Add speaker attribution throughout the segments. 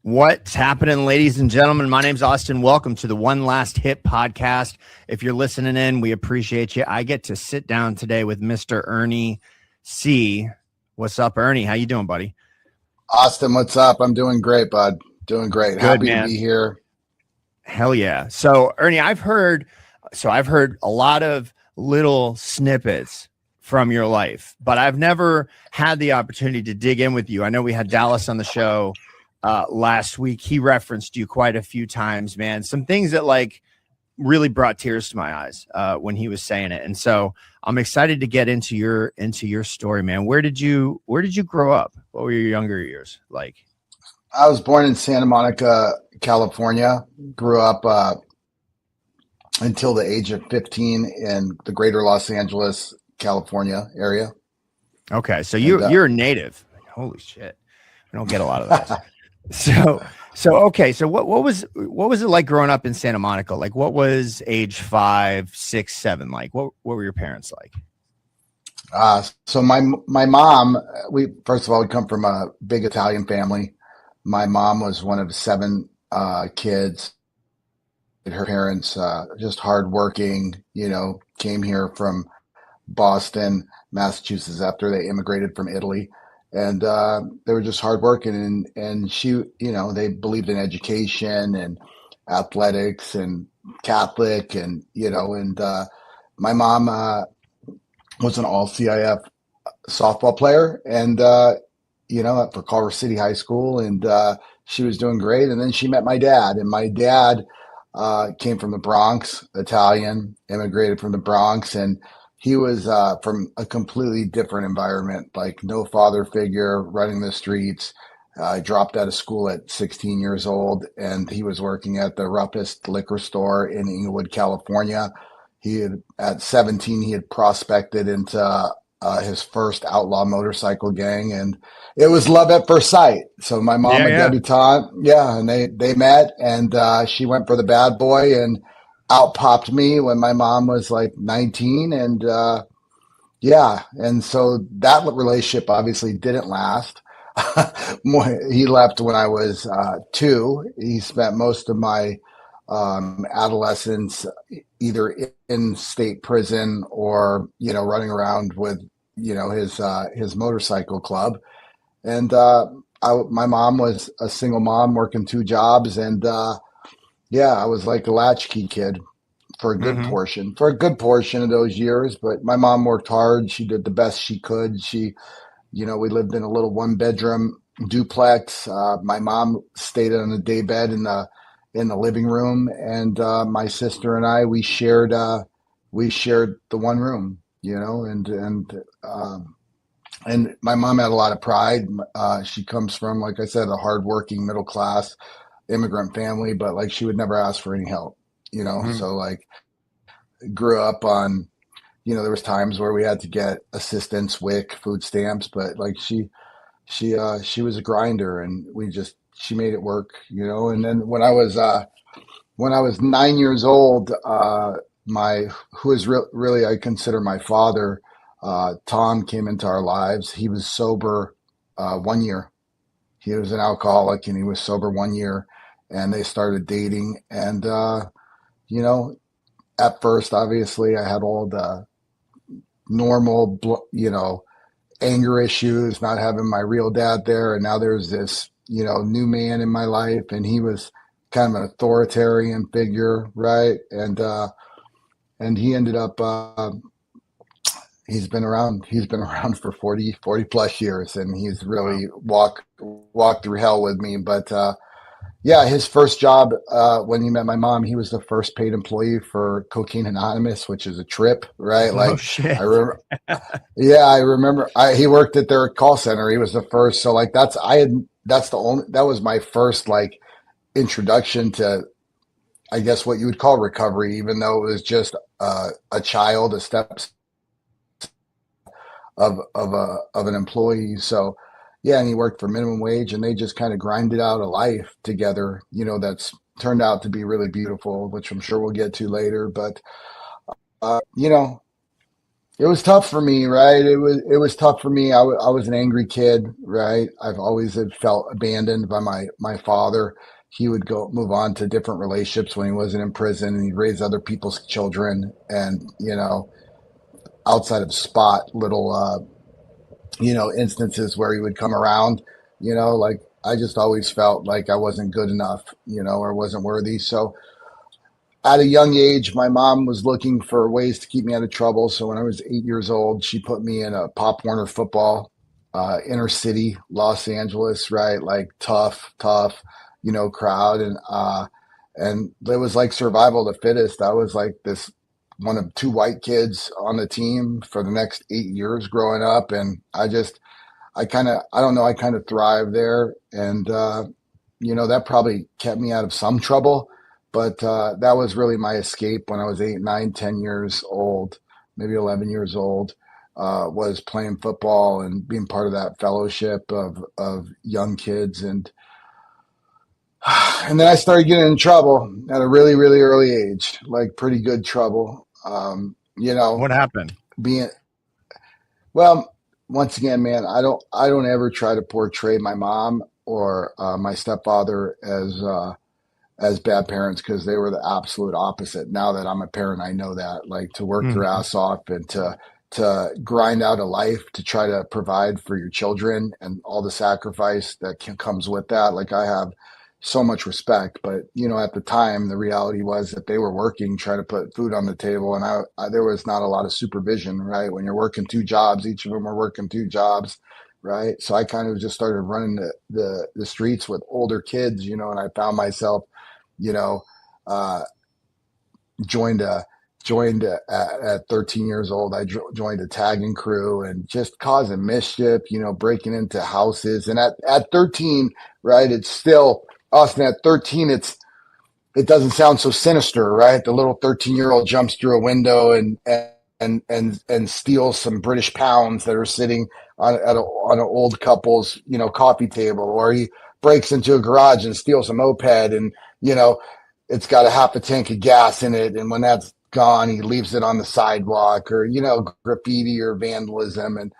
Speaker 1: What's happening, ladies and gentlemen? My name's Austin. Welcome to the One Last Hit podcast. If you're listening in, we appreciate you. I get to sit down today with Mr. Ernie C. What's up, Ernie? How you doing, buddy?
Speaker 2: Austin, what's up? I'm doing great, bud. Doing great.
Speaker 1: Good,
Speaker 2: Happy
Speaker 1: man.
Speaker 2: to be here.
Speaker 1: Hell yeah. So, Ernie, I've heard a lot of little snippets from your life, but I've never had the opportunity to dig in with you. I know we had Dallas on the show last week. He referenced you quite a few times, man. Some things that like really brought tears to my eyes when he was saying it. And so I'm excited to get into your story, man. Where did you grow up? What were your younger years like?
Speaker 2: I was born in Santa Monica, California. Grew up until the age of 15 in the greater Los Angeles, California area.
Speaker 1: Okay, so you're a native. Holy shit. I don't get a lot of that. So what was it like growing up in Santa Monica? Like, what was age 5, 6, 7 like? What were your parents like?
Speaker 2: So my mom, we come from a big Italian family. My mom was one of 7 kids. Her parents just hardworking, came here from Boston, Massachusetts after they immigrated from Italy. And they were just hardworking, and she, they believed in education and athletics and Catholic, and my mom was an all CIF softball player, and for Culver City High School, and she was doing great. And then she met my dad, and my dad came from the Bronx, Italian, immigrated from the Bronx, and he was from a completely different environment, like no father figure, running the streets. Dropped out of school at 16 years old, and he was working at the roughest liquor store in Inglewood, California. At 17, he had prospected into his first outlaw motorcycle gang, and it was love at first sight. So my mom, a debutante, and they met, and she went for the bad boy and out popped me when my mom was like 19, and and so that relationship obviously didn't last. He left when I was 2. He spent most of my adolescence either in state prison or running around with his motorcycle club. And my mom was a single mom working 2 jobs, and I was like a latchkey kid for a good portion of those years. But my mom worked hard. She did the best she could. We lived in a little 1-bedroom duplex. My mom stayed on a daybed in the living room, and my sister and I, we shared the one room, and my mom had a lot of pride. She comes from, like I said, a hardworking middle class immigrant family, but like she would never ask for any help, So like grew up on, there was times where we had to get assistance, WIC, food stamps, but like she was a grinder, and she made it work, And then when I was 9 years old, who is really I consider my father, Tom, came into our lives. He was sober 1 year. He was an alcoholic, and he was sober 1 year, and they started dating. And at first, obviously, I had all the normal, anger issues, not having my real dad there. And now there's this, new man in my life, and he was kind of an authoritarian figure. Right. And he ended up, he's been around for 40 plus years, and he's really walked through hell with me. But, his first job, when he met my mom, he was the first paid employee for Cocaine Anonymous, which is a trip, right? Like,
Speaker 1: oh shit.
Speaker 2: I remember he worked at their call center. He was the first. So like that was my first like introduction to, I guess, what you would call recovery, even though it was just a child, a step of an employee. So and he worked for minimum wage, and they just kind of grinded out a life together, that's turned out to be really beautiful, which I'm sure we'll get to later. But It was tough for me, right? It was tough for me. I was an angry kid, right? I've always had felt abandoned by my father. He would go move on to different relationships when he wasn't in prison, and he'd raise other people's children, and outside of spot little instances where he would come around, like I just always felt like I wasn't good enough, or wasn't worthy. So at a young age, my mom was looking for ways to keep me out of trouble. So when I was 8 years old, she put me in a Pop Warner football, inner city Los Angeles, right? Like tough, crowd, and it was like survival of the fittest. I was like this one of two white kids on the team for the next 8 years growing up, and I don't know, I kind of thrived there, and that probably kept me out of some trouble, but that was really my escape when I was 8, 9, 10 years old, maybe 11 years old. Was playing football and being part of that fellowship of young kids, and then I started getting in trouble at a really really early age, like pretty good trouble.
Speaker 1: What happened?
Speaker 2: Being Well, once again, man, I don't ever try to portray my mom or my stepfather as bad parents, because they were the absolute opposite. Now that I'm a parent, I know that, like, to work your
Speaker 1: Mhm.
Speaker 2: ass off and to grind out a life to try to provide for your children and all the sacrifice comes with that. Like, I have so much respect, but at the time, the reality was that they were working, trying to put food on the table, and there was not a lot of supervision, right? When you're working two jobs, each of them are working two jobs, right? So I kind of just started running the streets with older kids, and I found myself, you know, uh, joined a at 13 years old. I joined a tagging crew and just causing mischief, breaking into houses. And at 13, right, it's still Austin. At 13, it doesn't sound so sinister, right? The little 13-year-old jumps through a window and steals some British pounds that are sitting on an old couple's coffee table, or he breaks into a garage and steals a moped, and you know it's got a half a tank of gas in it, and when that's gone, he leaves it on the sidewalk, or graffiti or vandalism, and.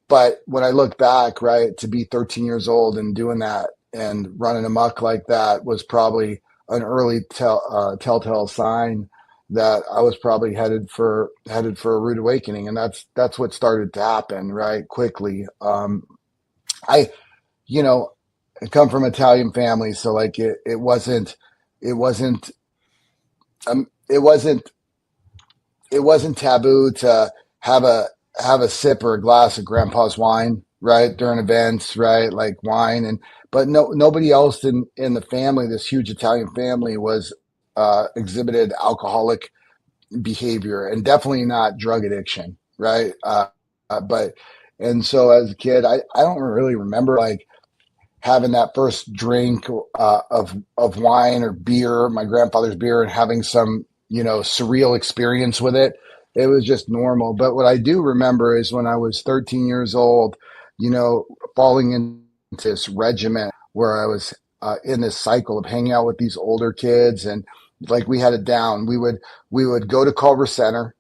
Speaker 2: But when I look back, right, to be 13 years old and doing that and running amok like that was probably an early telltale sign that I was probably headed for a rude awakening, and that's what started to happen, right, quickly. I you know I come from an Italian family, so like it wasn't it wasn't taboo to have a have a sip or a glass of grandpa's wine, right, during events, right, like wine. And but nobody else in the family, this huge Italian family, was exhibited alcoholic behavior, and definitely not drug addiction, right. But and so as a kid, I don't really remember like having that first drink of wine or beer, my grandfather's beer, and having some surreal experience with it. It was just normal. But what I do remember is when I was 13 years old, you know, falling into this regiment where I was in this cycle of hanging out with these older kids, and like we had it down. We would go to Culver Center,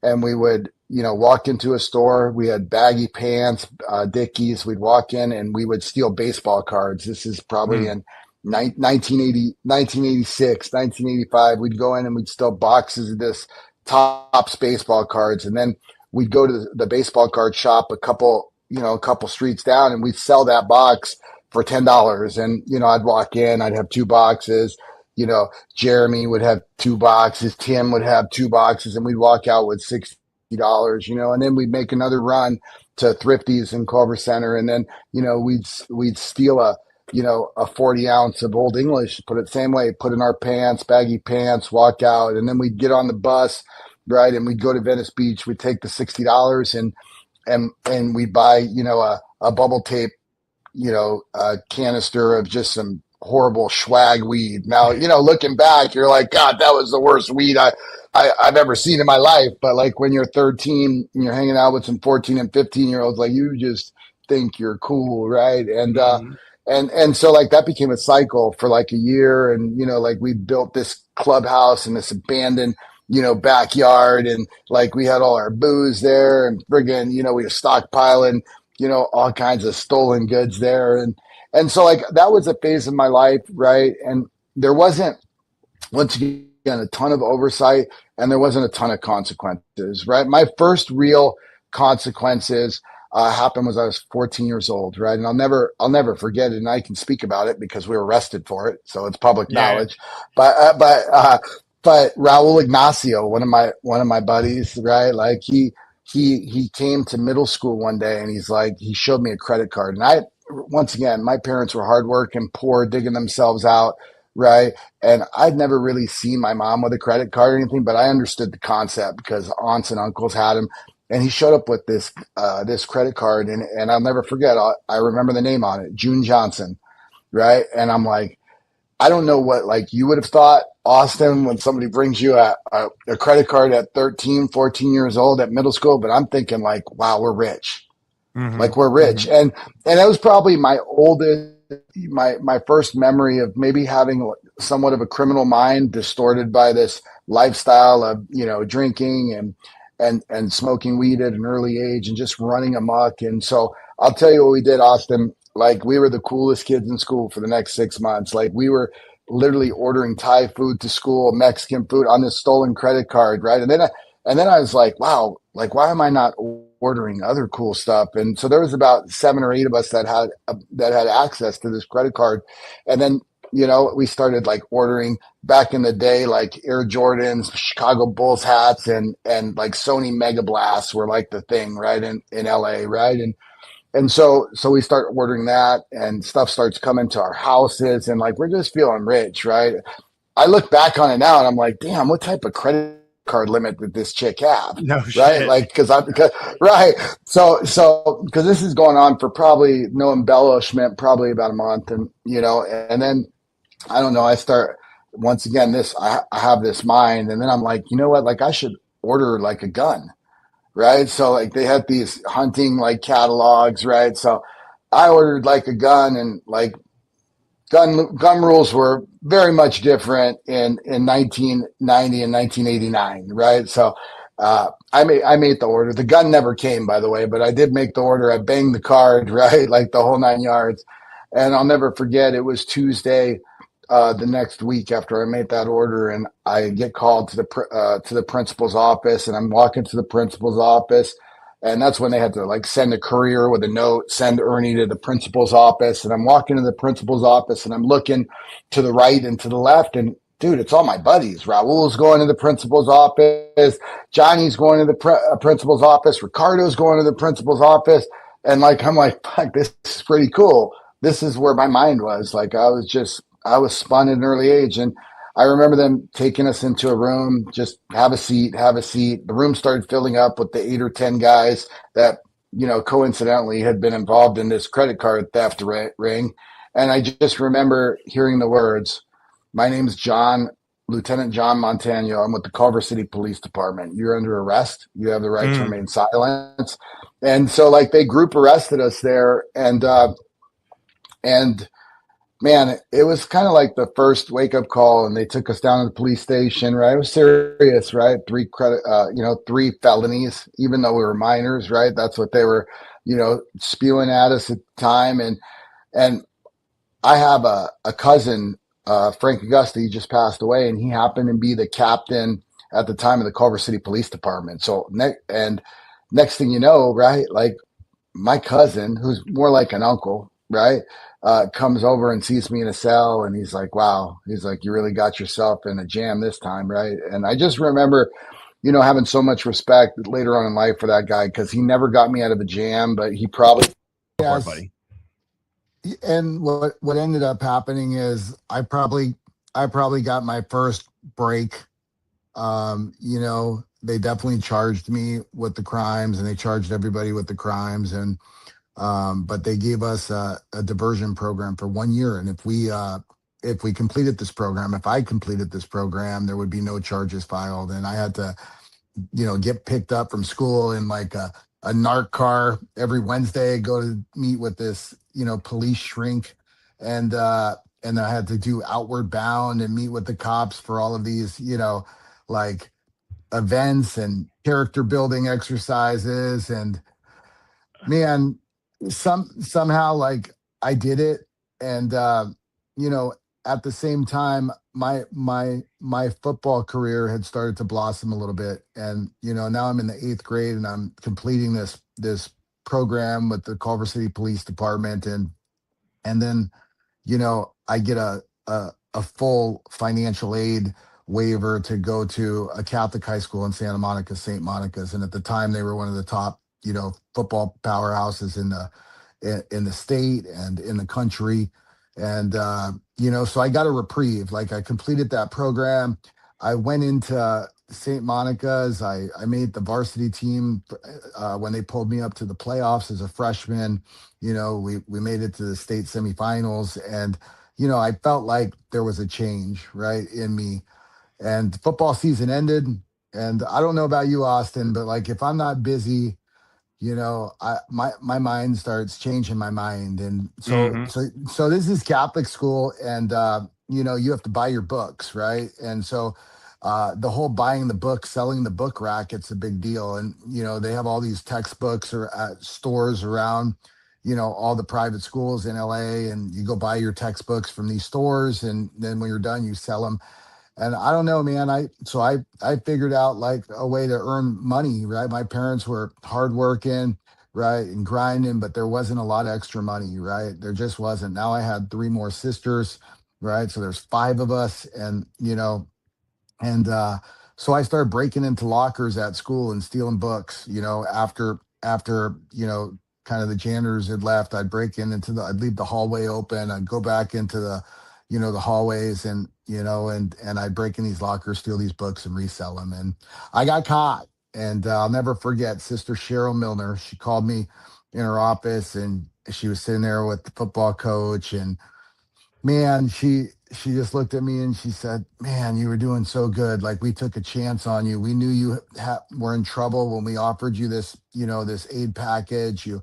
Speaker 2: and we would walk into a store. We had baggy pants, Dickies. We'd walk in and we would steal baseball cards. This is probably
Speaker 1: Mm.
Speaker 2: in 1980, 1986, 1985. We'd go in and we'd steal boxes of this Topps baseball cards, and then we'd go to the baseball card shop a couple streets down, and we'd sell that box for $10. And I'd walk in, I'd have two boxes. Jeremy would have two boxes, Tim would have two boxes, and we'd walk out with $60, and then we'd make another run to Thrifties in Culver Center, and then we'd steal a 40 ounce of Old English, put it same way, put in our pants, baggy pants, walk out, and then we'd get on the bus, right, and we'd go to Venice Beach. We'd take the $60 and we'd buy a bubble tape a canister of just some horrible swag weed. Now, looking back, you're like, God, that was the worst weed I've ever seen in my life. But like when you're 13 and you're hanging out with some 14 and 15-year-olds, like you just think you're cool, right?
Speaker 1: Mhm.
Speaker 2: And so like that became a cycle for like a year, and like we built this clubhouse in this abandoned backyard, and like we had all our booze there, and friggin', we were stockpiling, all kinds of stolen goods there. And so like that was a phase of my life, right? And there wasn't, once again, a ton of oversight, and there wasn't a ton of consequences, right? My first real consequences happened was I was 14 years old, right? And I'll never forget it. And I can speak about it because we were arrested for it, so it's public
Speaker 1: Yeah.
Speaker 2: knowledge. But Raul Ignacio, one of my buddies, right? Like he came to middle school one day, and he showed me a credit card, and once again, my parents were hardworking, poor, digging themselves out, right? And I'd never really seen my mom with a credit card or anything, but I understood the concept because aunts and uncles had them. And he showed up with this credit card, and I'll never forget. I remember the name on it, June Johnson, right? And I'm like, I don't know what like you would have thought, Austin, when somebody brings you a credit card at 13, 14 years old at middle school, but I'm thinking like, wow, we're rich,
Speaker 1: Mm-hmm.
Speaker 2: like we're rich.
Speaker 1: Mm-hmm.
Speaker 2: And that was probably my first memory of maybe having somewhat of a criminal mind distorted by this lifestyle of drinking and smoking weed at an early age and just running amok. And so I'll tell you what we did, Austin. Like we were the coolest kids in school for the next 6 months. Like we were literally ordering Thai food to school, Mexican food on this stolen credit card, right? And then I was like, wow, like why am I not ordering other cool stuff? And so there was about 7 or 8 of us that had access to this credit card. And then we started like ordering back in the day, like Air Jordans, Chicago Bulls hats, and like Sony Mega Blasts were like the thing, right, in LA, right? And so we start ordering that, and stuff starts coming to our houses, and like we're just feeling rich, right? I look back on it now and I'm like, damn, what type of credit card limit did this chick have?
Speaker 1: No
Speaker 2: Right?
Speaker 1: shit.
Speaker 2: Like, because right. So, because this is going on for probably no embellishment, probably about a month. And then I don't know, I start, once again, I have this mind. And then I'm like, you know what? Like, I should order like a gun. Right. So, like, they had these hunting like catalogs. Right. So, I ordered like a gun, and like gun rules were very much different in 1990 and 1989, right? So I made the order. The gun never came, by the way, but I did make the order. I banged the card, right, like the whole 9 yards. And I'll never forget. It was Tuesday, the next week after I made that order, and I get called to the principal's office, and I'm walking to the principal's office, and that's when they had to like send a courier with a note, send Ernie to the principal's office. And I'm walking to the principal's office, and I'm looking to the right and to the left. And dude, it's all my buddies. Raul's going to the principal's office. Johnny's going to the principal's office. Ricardo's going to the principal's office. And like, I'm like, fuck, this is pretty cool. This is where my mind was. Like, I was spun at an early age. And I remember them taking us into a room, just have a seat, have a seat. The room started filling up with the 8 or 10 guys that, coincidentally had been involved in this credit card theft ring. And I just remember hearing the words, my name's John, Lieutenant John Montano. I'm with the Culver City Police Department. You're under arrest. You have the right to
Speaker 1: Mm.
Speaker 2: remain silent. And so like they group arrested us there. And man, it was kind of like the first wake up call, and they took us down to the police station. Right, it was serious. Right, three felonies, even though we were minors. Right, that's what they were, spewing at us at the time. And I have a cousin, Frank Augusta. He just passed away, and he happened to be the captain at the time of the Culver City Police Department. So next thing you know, right, like my cousin, who's more like an uncle, right, comes over and sees me in a cell, and he's like, "Wow," he's like, "You really got yourself in a jam this time, right?" And I just remember, having so much respect later on in life for that guy because he never got me out of a jam, but he probably
Speaker 1: Go for it,
Speaker 3: Yes.
Speaker 1: buddy.
Speaker 3: And what ended up happening is I probably got my first break. They definitely charged me with the crimes, and they charged everybody with the crimes. And but they gave us a diversion program for 1 year. And if we completed this program, if I completed this program, there would be no charges filed. And I had to, get picked up from school in like a narc car every Wednesday, go to meet with this, police shrink. And I had to do outward bound and meet with the cops for all of these, like events and character building exercises. And man, somehow like I did it. And you know, at the same time, my football career had started to blossom a little bit. And now I'm in the 8th grade and I'm completing this program with the Culver City Police Department. And then I get a full financial aid waiver to go to a Catholic high school in Santa Monica, St. Monica's. And at the time, they were one of the top, football powerhouses in the state and in the country. And so I got a reprieve. Like I completed that program. I went into St. Monica's. I made the varsity team when they pulled me up to the playoffs as a freshman. We made it to the state semifinals, and I felt like there was a change right in me. And football season ended, and I don't know about you, Austin, but like if I'm not busy, my mind starts changing my mind. And so
Speaker 1: Hmm.
Speaker 3: so this is Catholic school, and you have to buy your books, right? And so the whole buying the book, selling the book racket's a big deal. And they have all these textbooks or at stores around all the private schools in LA, and you go buy your textbooks from these stores, and then when you're done you sell them. And I don't know, man. I figured out like a way to earn money, right? My parents were hardworking, right, and grinding, but there wasn't a lot of extra money, right? There just wasn't. Now I had 3 more sisters, right? So there's 5 of us, and and so I started breaking into lockers at school and stealing books. After kind of the janitors had left, I'd break I'd leave the hallway open. I'd go back into the hallways, and and I'd break in these lockers, steal these books, and resell them. And I got caught. And I'll never forget Sister Cheryl Milner. She called me in her office, and she was sitting there with the football coach. And man, she just looked at me and she said, "Man, you were doing so good. Like we took a chance on you. We knew you were in trouble when we offered you this, this aid package. Your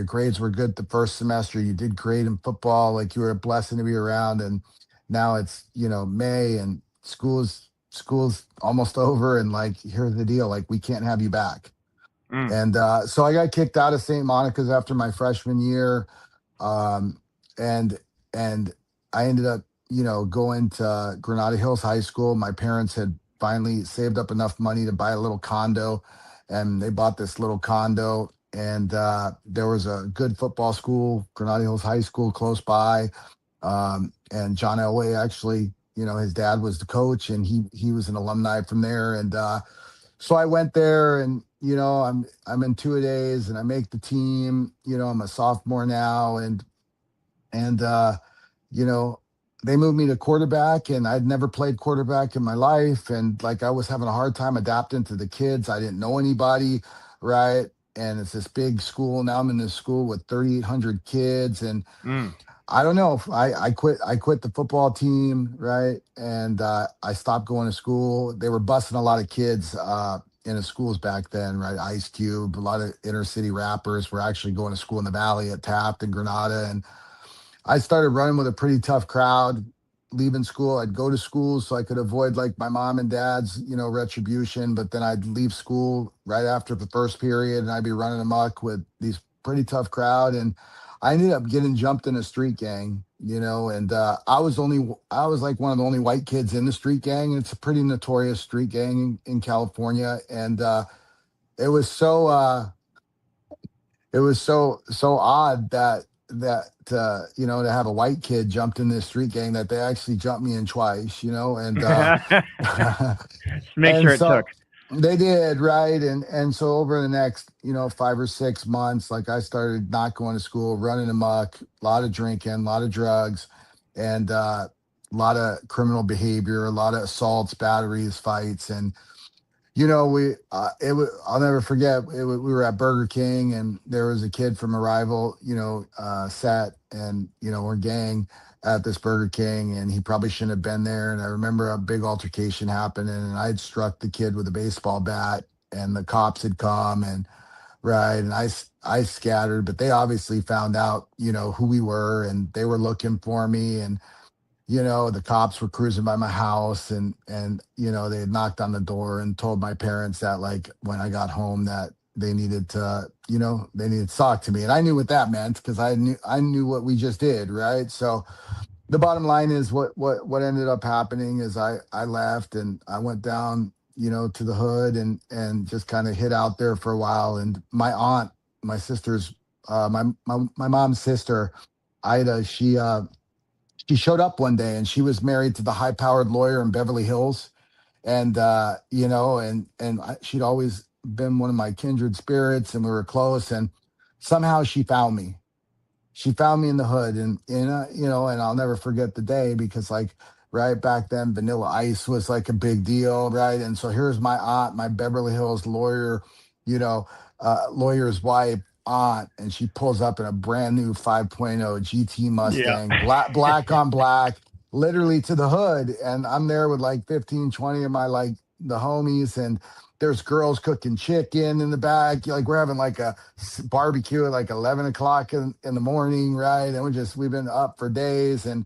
Speaker 3: grades were good the first semester. You did great in football. Like you were a blessing to be around. And now it's May, and school's almost over. And like here's the deal. Like we can't have you back."
Speaker 1: Mm.
Speaker 3: And so I got kicked out of St. Monica's after my freshman year, um, and and I ended up, going to Granada Hills High School. My parents had finally saved up enough money to buy a little condo, and they bought this little condo. And there was a good football school, Granada Hills High School, close by. And John Elway actually, his dad was the coach, and he was an alumni from there. And so I went there, and I'm in 2 days, and I make the team. I'm a sophomore now, and you know, they moved me to quarterback, and I'd never played quarterback in my life. And like I was having a hard time adapting to the kids. I didn't know anybody, right? And it's this big school. Now I'm in this school with 3,800 kids. And
Speaker 1: Mm.
Speaker 3: I don't know if I quit the football team, right? And I stopped going to school. They were busing a lot of kids in the schools back then, right? Ice Cube, a lot of inner city rappers were actually going to school in the Valley at Taft and Granada. And I started running with a pretty tough crowd. Leaving school, I'd go to school so I could avoid like my mom and dad's, retribution. But then I'd leave school right after the first period, and I'd be running amok with these pretty tough crowd. And I ended up getting jumped in a street gang, and I was like one of the only white kids in the street gang. It's a pretty notorious street gang in California, and it was so. It was so odd to have a white kid jumped in this street gang, that they actually jumped me in twice, and
Speaker 1: Just make
Speaker 3: and
Speaker 1: sure it took.
Speaker 3: so they did, right. And so over the next 5 or 6 months, like I started not going to school, running amok, a lot of drinking, a lot of drugs, and a lot of criminal behavior, a lot of assaults, batteries, fights. And I'll never forget. We were at Burger King, and there was a kid from a rival, set, and or gang at this Burger King, and he probably shouldn't have been there. And I remember a big altercation happening, and I had struck the kid with a baseball bat, and the cops had come, and right, and I scattered, but they obviously found out, who we were, and they were looking for me. And the cops were cruising by my house, and they had knocked on the door and told my parents that, like, when I got home, that they needed to, they needed to talk to me. And I knew what that meant, because I knew what we just did, right? So the bottom line is, what ended up happening is I left, and I went down, to the hood, and just kind of hid out there for a while. And my aunt, my sister's, my mom's sister, Ida, she showed up one day, and she was married to the high powered lawyer in Beverly Hills. And she'd always been one of my kindred spirits, and we were close. And somehow she found me in the hood. And I'll never forget the day, because, like, right back then, Vanilla Ice was like a big deal, right? And so here's my aunt, my Beverly Hills lawyer, you know lawyer's wife, aunt, and she pulls up in a brand new 5.0 GT
Speaker 1: Yeah.
Speaker 3: Mustang, black on black, literally to the hood. And I'm there with like 15, 20 of my, like, the homies. And there's girls cooking chicken in the back. Like, we're having like a barbecue at like 11 o'clock in the morning, right? And we've been up for days. And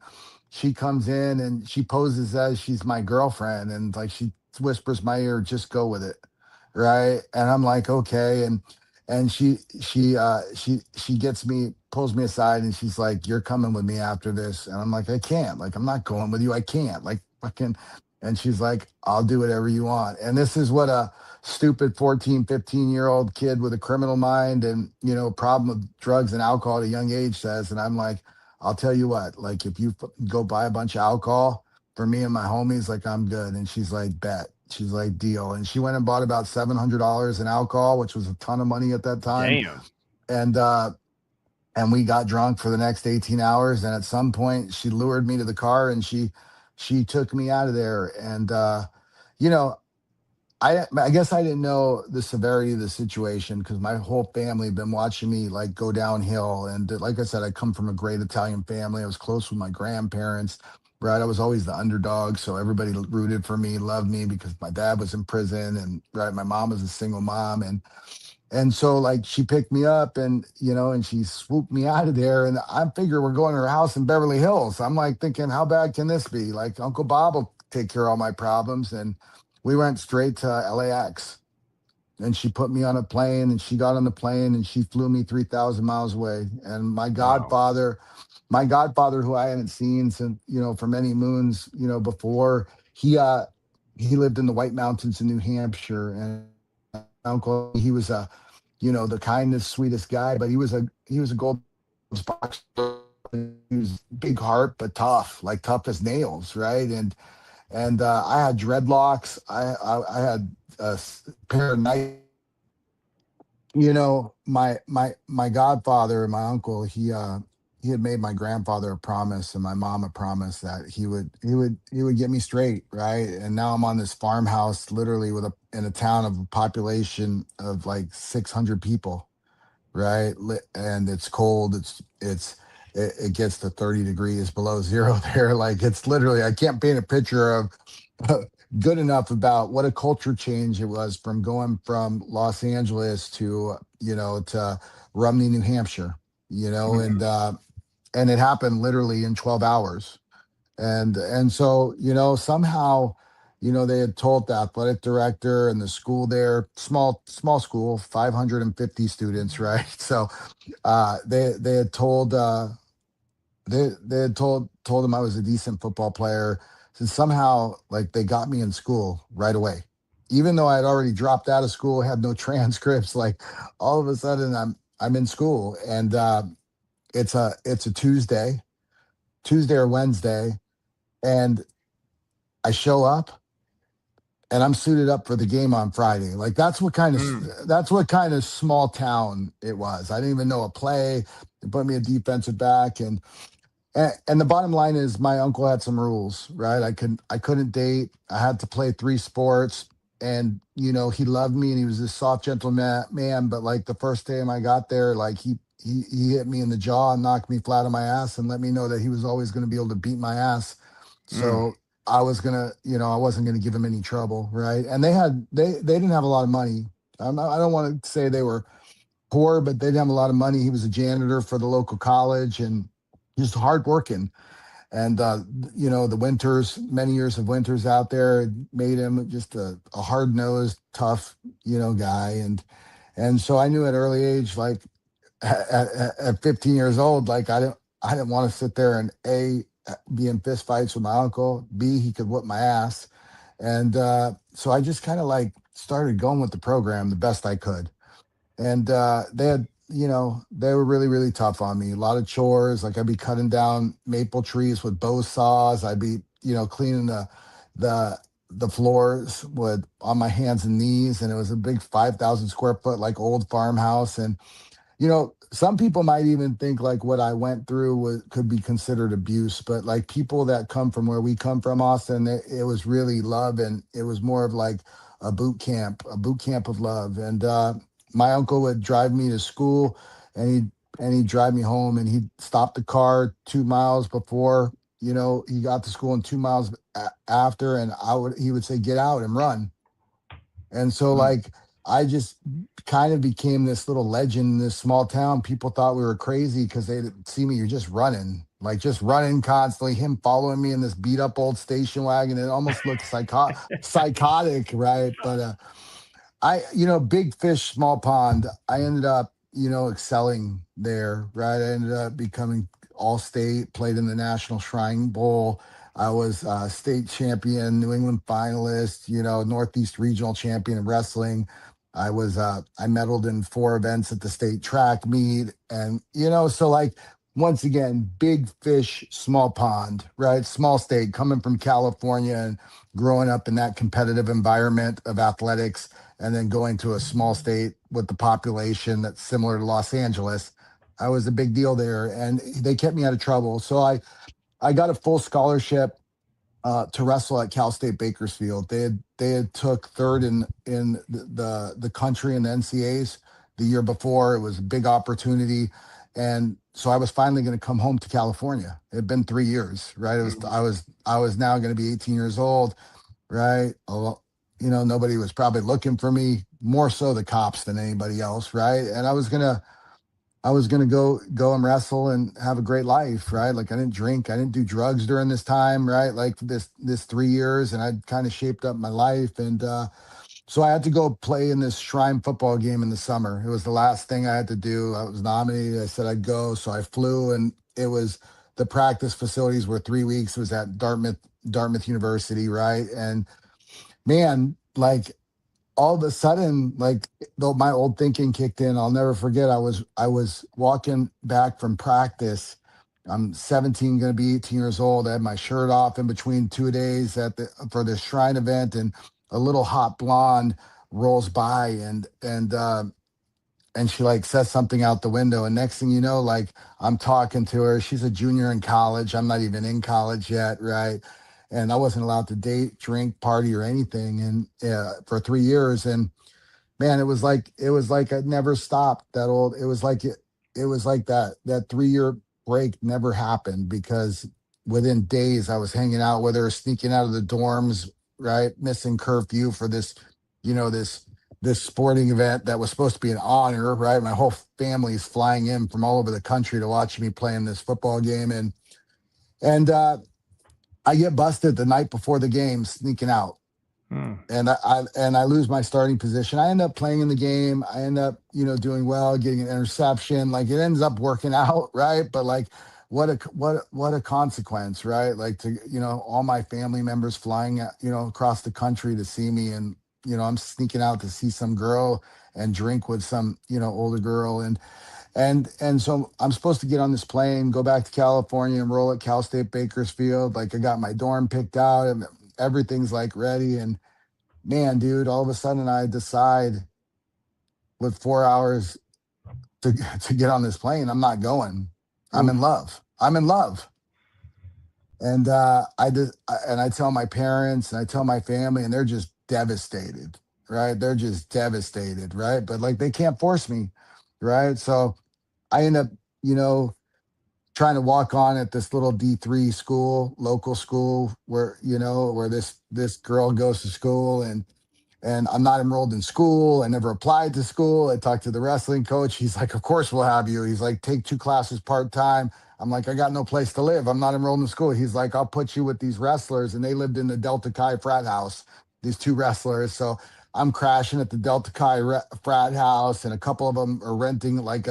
Speaker 3: she comes in, and she poses as she's my girlfriend. And, like, she whispers my ear, "Just go with it." Right. And I'm like, okay. And she gets me, pulls me aside, and she's like, "You're coming with me after this." And I'm like, "I can't. Like, I'm not going with you. I can't. Like, fucking." And she's like, "I'll do whatever you want." And this is what a stupid 14, 15-year-old kid with a criminal mind and, problem with drugs and alcohol at a young age says. And I'm like, "I'll tell you what, like, if you go buy a bunch of alcohol for me and my homies, like, I'm good." And she's like, "Bet." She's like, "Deal." And she went and bought about $700 in alcohol, which was a ton of money at that time.
Speaker 1: Damn.
Speaker 3: And we got drunk for the next 18 hours. And at some point, she lured me to the car, and she took me out of there. And you know, I guess I didn't know the severity of the situation, because my whole family had been watching me, like, go downhill. And like I said, I come from a great Italian family. I was close with my grandparents, right? I was always the underdog, so everybody rooted for me, loved me, because my dad was in prison, and, right, my mom was a single mom. And so, like, she picked me up, and she swooped me out of there. And I figure we're going to her house in Beverly Hills. I'm like thinking, how bad can this be? Like, Uncle Bob will take care of all my problems. And we went straight to LAX. And she put me on a plane, and she got on the plane, and she flew me 3,000 miles away. And
Speaker 1: Wow.
Speaker 3: my godfather, who I hadn't seen since, for many moons, before, he lived in the White Mountains in New Hampshire. And uncle, he was the kindest, sweetest guy, but he was a gold box. He was big heart, but tough, like tough as nails, right? And I had dreadlocks. I had pair of night. My godfather and my uncle, he had made my grandfather a promise and my mom a promise that he would get me straight, right? And now I'm on this farmhouse, literally, in a town of a population of like 600 people, right? And it's cold. It gets to 30 degrees below zero there. Like, it's literally, I can't paint a picture of good enough about what a culture change it was, from going from Los Angeles to Rumney, New Hampshire,
Speaker 1: Mhm.
Speaker 3: and it happened literally in 12 hours. And so, somehow, they had told the athletic director and the school there, small school, 550 students, right? So they had told him I was a decent football player. So somehow, like, they got me in school right away, even though I had already dropped out of school, had no transcripts. Like, all of a sudden, I'm in school. And it's a Tuesday or Wednesday, and I show up, and I'm suited up for the game on Friday. Like,
Speaker 1: Mm.
Speaker 3: that's what kind of small town it was. I didn't even know a play. They put me a defensive back. And the bottom line is, my uncle had some rules, right? I couldn't date. I had to play three sports. And, he loved me, and he was this soft, gentle man. But, like, the first time I got there, like, he hit me in the jaw and knocked me flat on my ass and let me know that he was always going to be able to beat my ass.
Speaker 1: Mm.
Speaker 3: So I wasn't gonna give him any trouble, right? And they didn't have a lot of money. I don't want to say they were poor, but they didn't have a lot of money. He was a janitor for the local college, and just hardworking. And the winters, many years of winters out there made him just a hard-nosed, tough, guy. And so I knew at early age, like at 15 years old, like I didn't want to sit there and be in fist fights with my uncle. B, he could whip my ass. And so I just kind of like started going with the program the best I could. And they were really, really tough on me. A lot of chores. Like I'd be cutting down maple trees with bow saws. I'd be, cleaning the the floors with on my hands and knees. And it was a big 5,000 square foot, like old farmhouse. And some people might even think like what I went through could be considered abuse, but like people that come from where we come from, Austin, it was really love, and it was more of like a boot camp of love. And my uncle would drive me to school, and he'd drive me home, and he'd stop the car 2 miles before he got to school, and 2 miles after, and he would say, "Get out and run." And so,
Speaker 1: Mm.
Speaker 3: like, I just kind of became this little legend in this small town. People thought we were crazy because they'd see me, you're just running constantly, him following me in this beat up old station wagon. It almost looked psychotic, right? But big fish, small pond. I ended up, excelling there, right? I ended up becoming all state, played in the National Shrine Bowl. I was state champion, New England finalist, Northeast regional champion of wrestling. I medaled in 4 events at the state track meet. And, so like, once again, big fish, small pond, right? Small state, coming from California and growing up in that competitive environment of athletics, and then going to a small state with the population that's similar to Los Angeles. I was a big deal there, and they kept me out of trouble. So I got a full scholarship to wrestle at Cal State Bakersfield. They had took third in the country in the NCAAs the year before. It was a big opportunity, and so I was finally going to come home to California. It had been 3 years, right? I was now going to be 18 years old, right? Nobody was probably looking for me, more so the cops than anybody else, right? And I was gonna go and wrestle and have a great life, right? Like I didn't drink, I didn't do drugs during this time, right? Like this 3 years, and I'd kind of shaped up my life. And so I had to go play in this Shrine football game in the summer. It was the last thing I had to do. I was nominated. I said I'd go, so I flew, and the practice facilities were 3 weeks. It was at Dartmouth University, right? And man, like all of a sudden, like though my old thinking kicked in. I'll never forget. I was walking back from practice. I'm 17, going to be 18 years old. I had my shirt off in between 2 days for this Shrine event, and a little hot blonde rolls by, and she like says something out the window, and next thing you know, like I'm talking to her. She's a junior in college. I'm not even in college yet, right? And I wasn't allowed to date, drink, party, or anything, and for 3 years. And man, it was like I never stopped. It was like that 3 year break never happened, because within days I was hanging out with her, sneaking out of the dorms, right, missing curfew for this sporting event that was supposed to be an honor, right? My whole family is flying in from all over the country to watch me play in this football game, and I get busted the night before the game sneaking out,
Speaker 1: Mm.
Speaker 3: and I lose my starting position. I end up playing in the game. I end up, doing well, getting an interception. Like it ends up working out, right? But like, what a consequence, right? Like all my family members flying, across the country to see me, and I'm sneaking out to see some girl and drink with some, older girl, and so I'm supposed to get on this plane, go back to California, and roll at Cal State Bakersfield. Like I got my dorm picked out, and everything's like ready. And man, dude, all of a sudden I decide with 4 hours to to get on this plane, I'm not going. I'm in
Speaker 1: Oof.
Speaker 3: love. I'm in love. And I tell my parents, and I tell my family, and they're just devastated, right? They're just devastated, right? But like they can't force me, right? So I end up, you know, trying to walk on at this little D3 school, local school, where this girl goes to school. And and I'm not enrolled in school. I never applied to school. I talked to the wrestling coach. He's like, of course we'll have you. He's like, take 2 classes part-time. I'm like, I got no place to live. I'm not enrolled in school. He's like, I'll put you with these wrestlers. And they lived in the Delta Chi frat house, these 2 wrestlers. So I'm crashing at the Delta Chi frat house, and a couple of them are renting like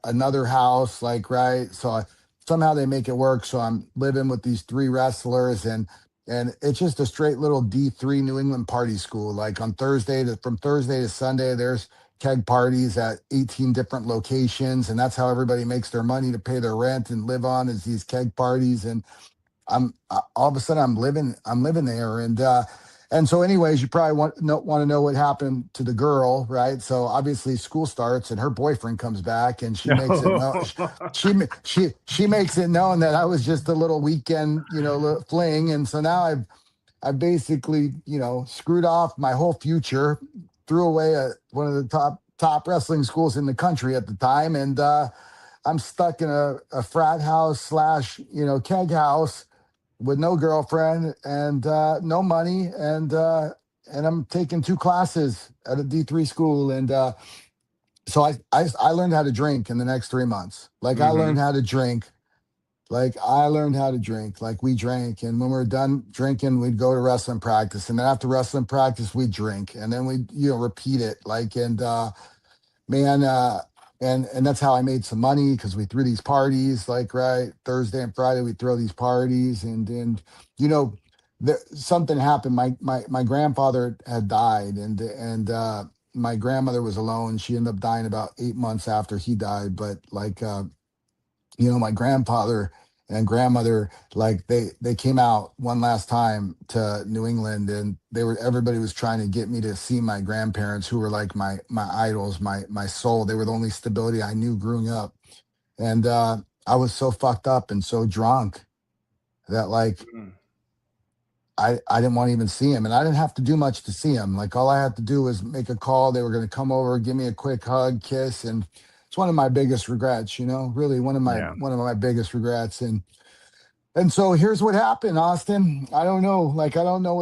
Speaker 3: another house, like, right. So somehow they make it work. So I'm living with these 3 wrestlers, and it's just a straight little D3 New England party school. Like on from Thursday to Sunday, there's keg parties at 18 different locations, and that's how everybody makes their money to pay their rent and live on, is these keg parties. And all of a sudden I'm living there, and so anyways, you probably want to know what happened to the girl, right? So obviously school starts and her boyfriend comes back, and she makes it no she makes it known that I was just a little weekend, fling. And so now I've basically, screwed off my whole future, threw away one of the top wrestling schools in the country at the time, and I'm stuck in a frat house slash, keg house with no girlfriend and no money, and I'm taking 2 classes at a D3 school. And so I learned how to drink in the next 3 months. Like I
Speaker 1: Mm-hmm.
Speaker 3: learned how to drink. Like we drank, and when we were done drinking, we'd go to wrestling practice, and then after wrestling practice, we'd drink, and then we'd repeat it. Like, and man, and that's how I made some money, because we threw these parties, like, right, Thursday and Friday we throw these parties. And you know something happened. My grandfather had died, and my grandmother was alone. She ended up dying about 8 months after he died. But like, my grandfather and grandmother, like, they came out one last time to New England, and everybody was trying to get me to see my grandparents, who were like my idols, my soul. They were the only stability I knew growing up. And I was so fucked up and so drunk that, like, I didn't want to even see him, and I didn't have to do much to see him. Like, all I had to do was make a call. They were going to come over, give me a quick hug, kiss. And it's one of my biggest regrets, really
Speaker 1: Yeah.
Speaker 3: one of my biggest regrets. And so here's what happened, Austin. I don't know. Like, I don't know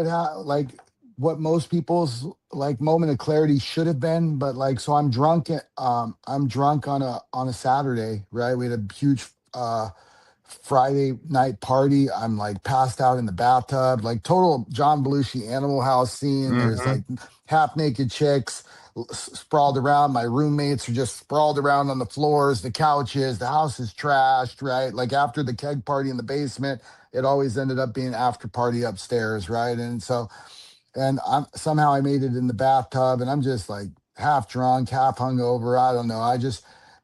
Speaker 3: what most people's, like, moment of clarity should have been. But like, so I'm drunk. I'm drunk on a Saturday, right? We had a huge Friday night party. I'm like passed out in the bathtub, like total John Belushi Animal House scene. There's
Speaker 1: Mm-hmm.
Speaker 3: like half naked chicks sprawled around. My roommates are just sprawled around on the floors, the couches. The house is trashed, right? Like, after the keg party in the basement, it always ended up being after party upstairs, right? And so, and I made it in the bathtub, and I'm just like half drunk, half hungover. I don't know.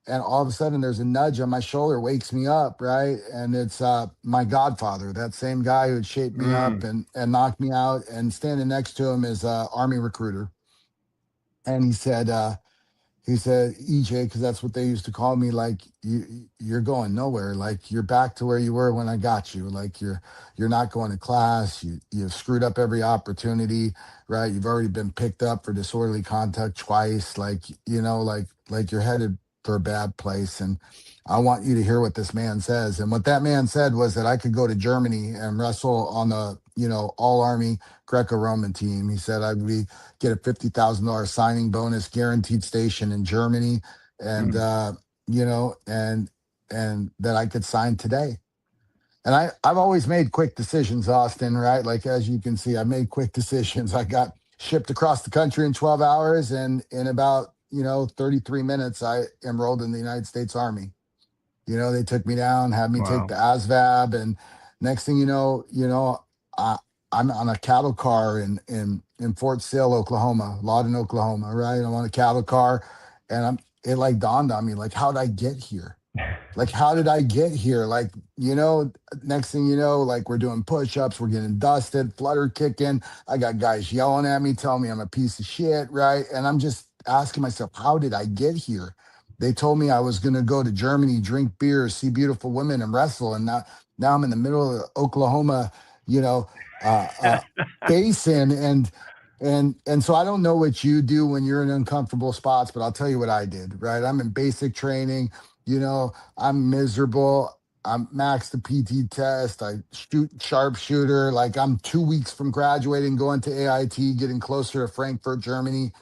Speaker 3: And all of a sudden there's a nudge on my shoulder, wakes me up, right? And it's my godfather, that same guy who had shaped me up
Speaker 1: Mm.
Speaker 3: and knocked me out. And standing next to him is Army recruiter. And he said, EJ, because that's what they used to call me, like, you're going nowhere. Like, you're back to where you were when I got you. Like, you're not going to class. You've screwed up every opportunity, right? You've already been picked up for disorderly conduct twice. Like, like you're headed for a bad place. And I want you to hear what this man says. And what that man said was that I could go to Germany and wrestle on the, all Army Greco-Roman team. He said I'd get a $50,000 signing bonus, guaranteed station in Germany, and
Speaker 1: Mm.
Speaker 3: and that I could sign today. And I've always made quick decisions, Austin, right? Like, as you can see, I made quick decisions. I got shipped across the country in 12 hours, and in about 33 minutes, I enrolled in the United States Army. They took me down, had me take
Speaker 1: Wow.
Speaker 3: the ASVAB, and next thing I, I'm on a cattle car in Fort Sill, Oklahoma, Lawton, Oklahoma, right? I'm on a cattle car, and it like dawned on me, like, how did I get here? Like, how did I get here? Like, next thing you know, like, we're doing push-ups, we're getting dusted, flutter kicking. I got guys yelling at me, telling me I'm a piece of shit, right? And I'm just asking myself, how did I get here? They told me I was going to go to Germany, drink beer, see beautiful women, and wrestle. And now I'm in the middle of the Oklahoma, you know, uh, basin. And so I don't know what you do when you're in uncomfortable spots, but I'll tell you what I did, right? I'm in basic training. I'm miserable. I'm maxed the PT test. I shoot sharpshooter. Like I'm 2 weeks from graduating, going to AIT, getting closer to Frankfurt, Germany.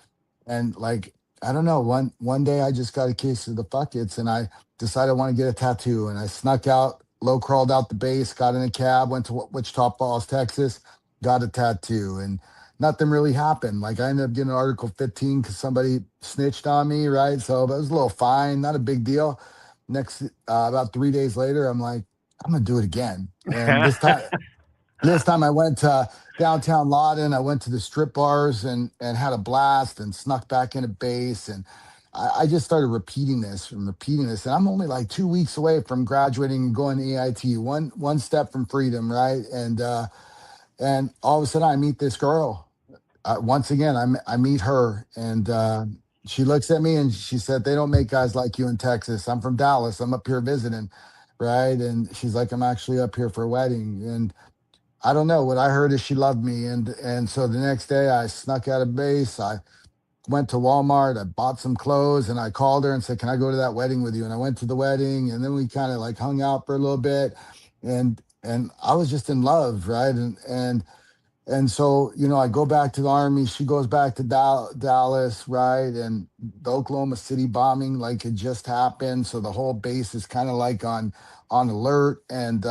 Speaker 3: And like, I don't know, one day I just got a case of the buckets and I decided I want to get a tattoo. And I snuck out, low crawled out the base, got in a cab, went to Wichita Falls, Texas, got a tattoo. And nothing really happened. Like I ended up getting Article 15 because somebody snitched on me, right? So that was a little fine, not a big deal. Next, about 3 days later, I'm like, I'm gonna do it again. And this time I went to downtown Lawton. I went to the strip bars and had a blast and snuck back into base. And I just started repeating this and repeating this. And I'm only like 2 weeks away from graduating and going to EIT, one step from freedom, right? And all of a sudden I meet this girl. Once again, I meet her and she looks at me and she said, "They don't make guys like you in Texas. I'm from Dallas. I'm up here visiting." Right. And she's like, "I'm actually up here for a wedding." And I don't know. What I heard is she loved me, and so the next day I snuck out of base. I went to Walmart. I bought some clothes, and I called her and said, "Can I go to that wedding with you?" And I went to the wedding, and then we kind of like hung out for a little bit, and I was just in love, right? And so I go back to the army. She goes back to Dallas, right? And the Oklahoma City bombing like had just happened, so the whole base is kind of like on alert and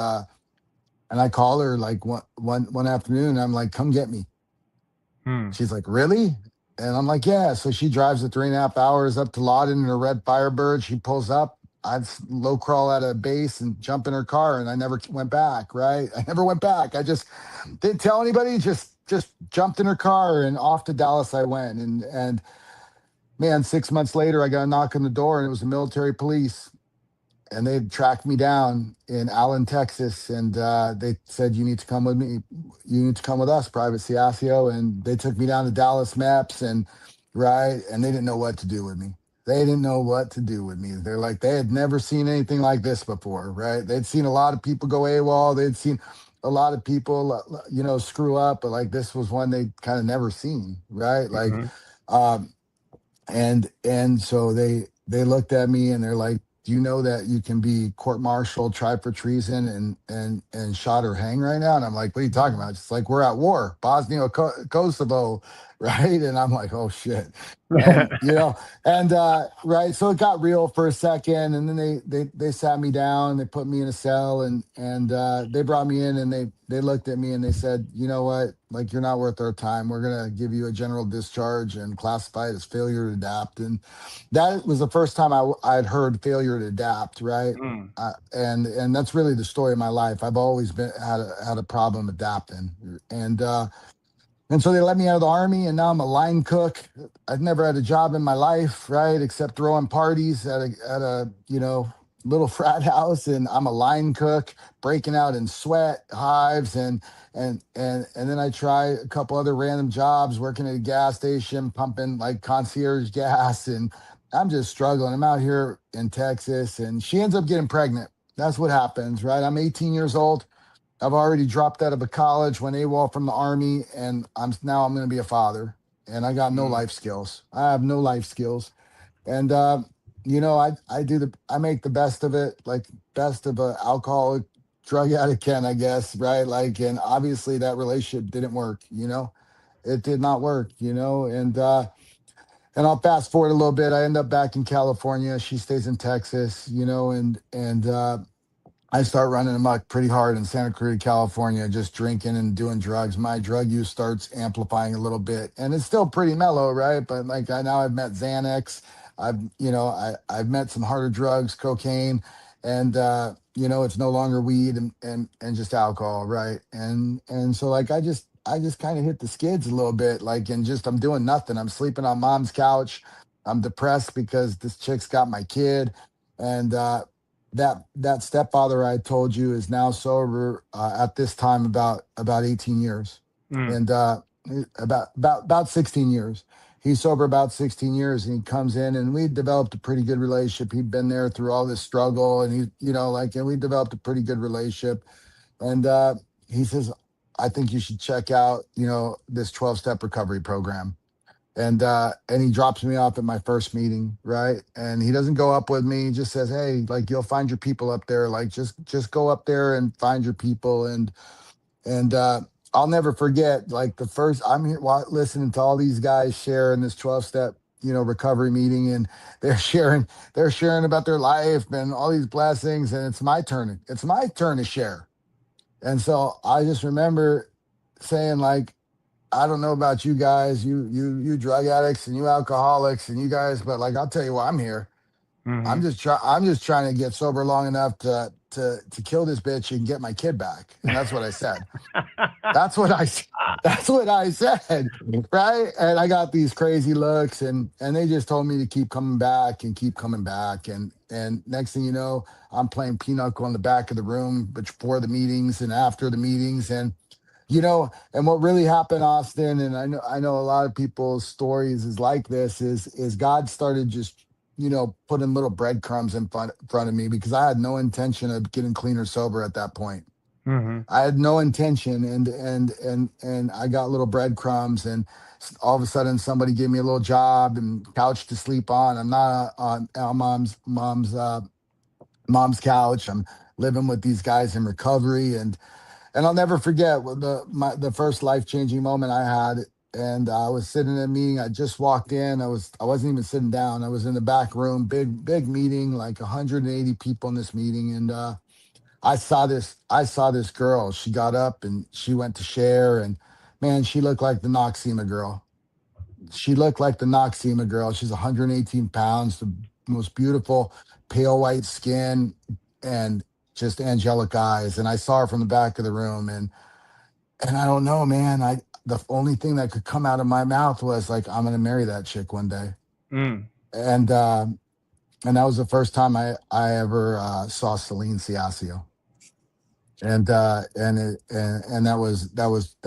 Speaker 3: I call her like one afternoon. I'm like, "Come get me."
Speaker 1: Hmm.
Speaker 3: She's like, "Really?" And I'm like, "Yeah." So she drives the 3.5 hours up to Lawton in her red Firebird. She pulls up. I'd low crawl out of base and jump in her car, and I never went back. Right? I never went back. I just didn't tell anybody. Just jumped in her car and off to Dallas I went. And man, 6 months later, I got a knock on the door, and it was the military police. And they tracked me down in Allen, Texas, and they said, "You need to come with me. You need to come with us, Private Ciascio." And they took me down to Dallas Maps, and right, and they didn't know what to do with me. They didn't know what to do with me. They're like, they had never seen anything like this before, right? They'd seen a lot of people go AWOL. They'd seen a lot of people, screw up, but like this was one they kind of never seen, right? Like,
Speaker 1: Mhm.
Speaker 3: um, and so they looked at me and they're like, "Do you know that you can be court-martialed, tried for treason, and shot or hang right now?" And I'm like, "What are you talking about?" It's like, "We're at war, Bosnia, Kosovo," right? And I'm like, "Oh shit." And right, so it got real for a second, and then they sat me down, they put me in a cell, and they brought me in, and they looked at me and they said, "You know what? Like, you're not worth our time. We're gonna give you a general discharge and classify it as failure to adapt." And that was the first time I'd heard failure to adapt, right?
Speaker 1: Mm.
Speaker 3: And that's really the story of my life. I've always been had a problem adapting, and so they let me out of the army, and now I'm a line cook. I've never had a job in my life, right, except throwing parties at a little frat house, and I'm a line cook, breaking out in sweat, hives, and then I try a couple other random jobs, working at a gas station, pumping like concierge gas, and I'm just struggling. I'm out here in Texas, and she ends up getting pregnant. That's what happens, right? I'm 18 years old. I've already dropped out of a college, went AWOL from the army, and I'm going to be a father, and I got no
Speaker 1: Mm.
Speaker 3: life skills. I have no life skills, and I make the best of it, like best of a alcoholic drug addict can, I guess, right? Like, and obviously that relationship didn't work. It did not work. And I'll fast forward a little bit. I end up back in California. She stays in Texas. And I start running amok pretty hard in Santa Cruz, California, just drinking and doing drugs. My drug use starts amplifying a little bit, and it's still pretty mellow, right? But like now I've met Xanax, I've met some harder drugs, cocaine, and it's no longer weed and just alcohol, right? And so like I just kind of hit the skids a little bit, like, and just I'm doing nothing. I'm sleeping on mom's couch. I'm depressed because this chick's got my kid, and that stepfather I told you is now sober at this time about 18 years,
Speaker 1: Mm.
Speaker 3: and about 16 years. He's sober about 16 years, and he comes in, and we developed a pretty good relationship. He'd been there through all this struggle, and and we developed a pretty good relationship. And he says, "I think you should check out this 12-step recovery program." and he drops me off at my first meeting, right? And he doesn't go up with me. He just says, "Hey, like you'll find your people up there. Like just go up there and find your people." And I'll never forget, like the first I'm here listening to all these guys share in this 12-step, recovery meeting, and they're sharing about their life and all these blessings, and it's my turn to share. And so I just remember saying, like, I don't know about you guys, you drug addicts and you alcoholics and you guys, but like I'll tell you why I'm here.
Speaker 1: Mm-hmm.
Speaker 3: I'm just trying to get sober long enough to kill this bitch and get my kid back. And that's what I said. That's what I that's what I said. Right. And I got these crazy looks, and they just told me to keep coming back and keep coming back. And next thing you know, I'm playing pinochle in the back of the room before the meetings and after the meetings. And what really happened, Austin, and I know a lot of people's stories is like this, is God started just, putting little breadcrumbs in front of me, because I had no intention of getting clean or sober at that point.
Speaker 1: Mm-hmm.
Speaker 3: I had no intention, and I got little breadcrumbs, and all of a sudden somebody gave me a little job and couch to sleep on. I'm not on mom's couch. I'm living with these guys in recovery, and I'll never forget the first life-changing moment I had. And I was sitting in a meeting. I just walked in. I wasn't even sitting down. I was in the back room, big meeting, like 180 people in this meeting. And I saw this girl. She got up and she went to share, and man, she looked like the Noxema girl. She looked like the Noxema girl. She's 118 pounds, the most beautiful pale white skin, and just angelic eyes. And I saw her from the back of the room, and I don't know, man. The only thing that could come out of my mouth was like, I'm gonna marry that chick one day.
Speaker 1: Mm.
Speaker 3: And that was the first time I ever saw Celine Ciasio. And that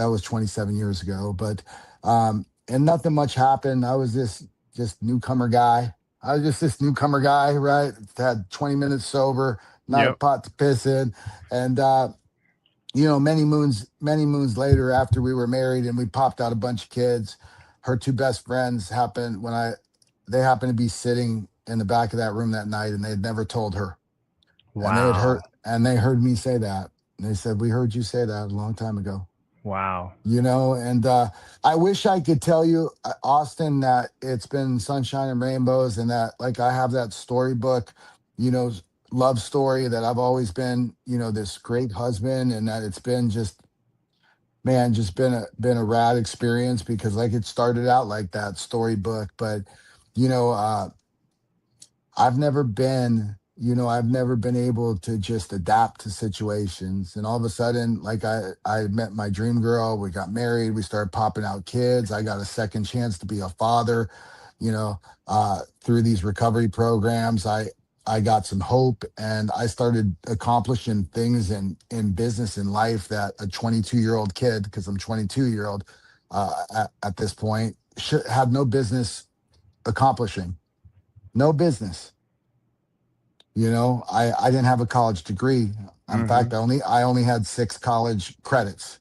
Speaker 3: was 27 years ago. But and nothing much happened. I was this just newcomer guy. I was just this newcomer guy, right? Had 20 minutes sober, not a
Speaker 1: Yep.
Speaker 3: pot to piss in. And many moons later, after we were married and we popped out a bunch of kids, her two best friends they happened to be sitting in the back of that room that night, and they had never told her. And
Speaker 1: Wow.
Speaker 3: they heard me say that. And they said, "We heard you say that a long time ago."
Speaker 1: Wow.
Speaker 3: And I wish I could tell you, Austin, that it's been sunshine and rainbows, and that like I have that storybook, you know, love story, that I've always been, this great husband, and that it's been just, man, just been a rad experience, because like it started out like that storybook. But you know, uh I've never been able to just adapt to situations. And all of a sudden, like I met my dream girl, we got married, we started popping out kids. I got a second chance to be a father, through these recovery programs. I got some hope, and I started accomplishing things in business, in life, that a 22-year-old kid, because I'm 22-year-old at this point, should have no business accomplishing. No business. I didn't have a college degree. In
Speaker 1: Mm-hmm.
Speaker 3: fact, I only had 6 college credits,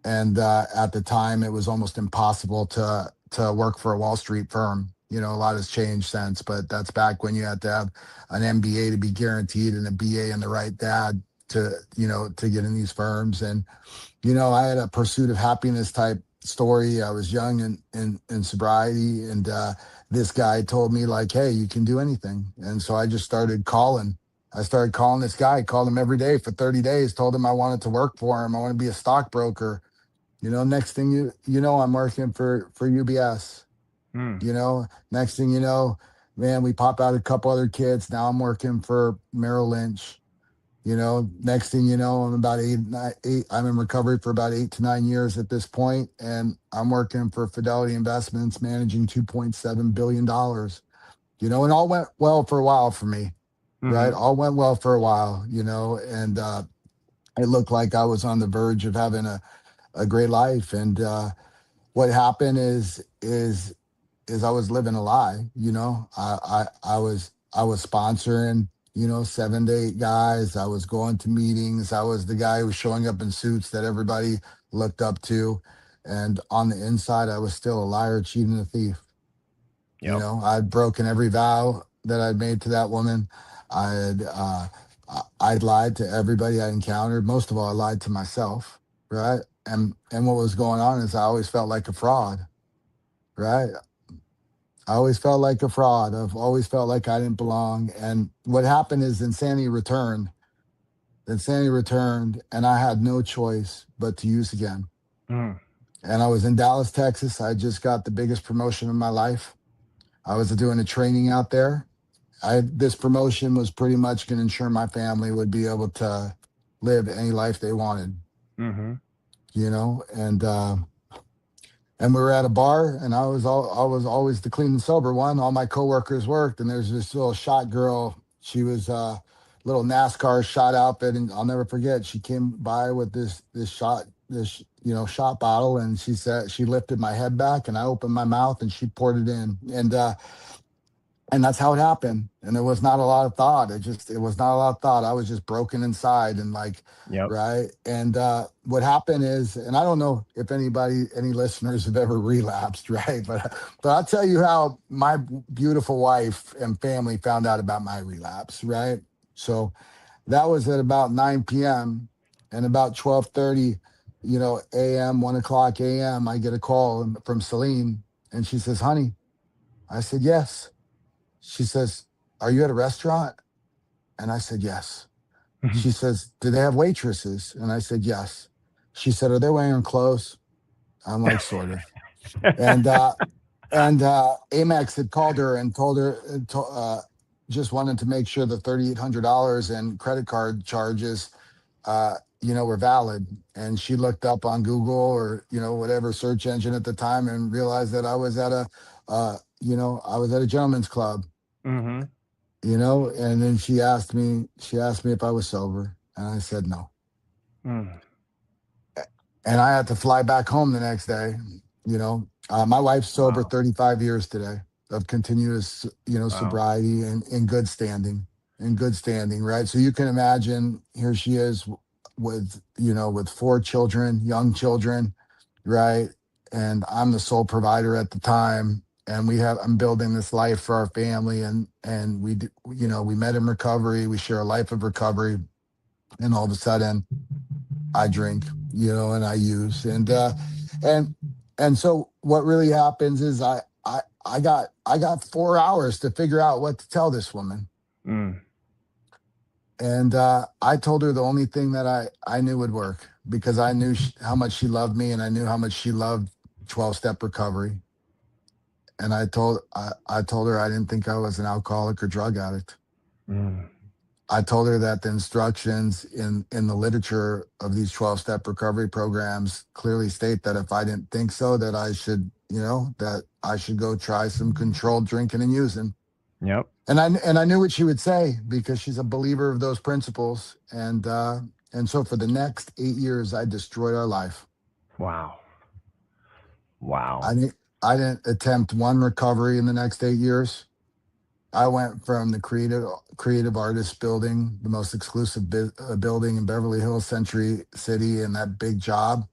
Speaker 3: and at the time, it was almost impossible to work for a Wall Street firm. A lot has changed since, but that's back when you had to have an MBA to be guaranteed, and a BA and the right dad to get in these firms. And I had a pursuit of happiness type story. I was young in sobriety, and this guy told me, like, "Hey, you can do anything." And so I just started calling. I started calling this guy, called him every day for 30 days, told him I wanted to work for him. I want to be a stockbroker. Next thing I'm working for UBS.
Speaker 1: Mm.
Speaker 3: Next thing you know, man, we pop out a couple other kids. Now I'm working for Merrill Lynch. Next thing you know, I'm about eight. I'm in recovery for about 8 to 9 years at this point, and I'm working for Fidelity Investments, managing $2.7 billion. And all went well for a while for me, right?
Speaker 1: Mm-hmm.
Speaker 3: All went well for a while, and it looked like I was on the verge of having a great life. And what happened is I was living a lie. I was sponsoring, 7 to 8 guys. I was going to meetings. I was the guy who was showing up in suits that everybody looked up to. And on the inside, I was still a liar, cheat, and a thief. You
Speaker 1: Yep.
Speaker 3: know, I'd broken every vow that I'd made to that woman. I'd lied to everybody I encountered. Most of all, I lied to myself, right? And what was going on is I always felt like a fraud, right? I always felt like a fraud. I've always felt like I didn't belong. And what happened is insanity returned. Insanity returned, and I had no choice but to use again.
Speaker 1: Mm.
Speaker 3: And I was in Dallas, Texas. I just got the biggest promotion of my life. I was doing a training out there. This promotion was pretty much going to ensure my family would be able to live any life they wanted,
Speaker 1: Mm-hmm.
Speaker 3: you know. And we were at a bar, and I was always the clean and sober one. All my coworkers worked, and there's this little shot girl. She was a little NASCAR shot outfit, and I'll never forget. She came by with this shot bottle, and she said she lifted my head back, and I opened my mouth, and she poured it in, and that's how it happened. And there was not a lot of thought. It was not a lot of thought. I was just broken inside and like,
Speaker 1: Yep.
Speaker 3: right. And what happened is, and I don't know if any listeners have ever relapsed, right? But I'll tell you how my beautiful wife and family found out about my relapse, right? So that was at about 9 p.m. and about 12:30, a.m., 1 o'clock a.m. I get a call from Celine, and she says, "Honey." I said, "Yes." She says, "Are you at a restaurant?" And I said, "Yes." She says, "Do they have waitresses?" And I said, "Yes." She said, "Are they wearing clothes?" I'm like, "Sort of." And Amex had called her and told her, just wanted to make sure the $3,800 in credit card charges, were valid. And she looked up on Google or whatever search engine at the time and realized that I was I was at a gentleman's club.
Speaker 1: Mm-hmm.
Speaker 3: And then she asked me if I was sober, and I said no.
Speaker 1: Mm.
Speaker 3: And I had to fly back home the next day. My wife's sober
Speaker 1: Wow.
Speaker 3: 35 years today of continuous,
Speaker 1: Wow.
Speaker 3: sobriety and in good standing, right? So you can imagine here she is with 4 children, young children, right? And I'm the sole provider at the time. And I'm building this life for our family, and we met in recovery. We share a life of recovery, and all of a sudden, I drink, and I use, and so what really happens is I got 4 hours to figure out what to tell this woman,
Speaker 1: Mm.
Speaker 3: and I told her the only thing that I knew would work because I knew how much she loved me, and I knew how much she loved 12-step recovery. And I told her I didn't think I was an alcoholic or drug addict.
Speaker 1: Mm.
Speaker 3: I told her that the instructions in the literature of these 12-step recovery programs clearly state that if I didn't think so, that I should go try some controlled drinking and using.
Speaker 1: Yep.
Speaker 3: And I knew what she would say because she's a believer of those principles. And so for the next 8 years, I destroyed our life.
Speaker 1: Wow. Wow.
Speaker 3: I didn't attempt one recovery in the next 8 years. I went from the creative artist building, the most exclusive building in Beverly Hills, Century City, and that big job,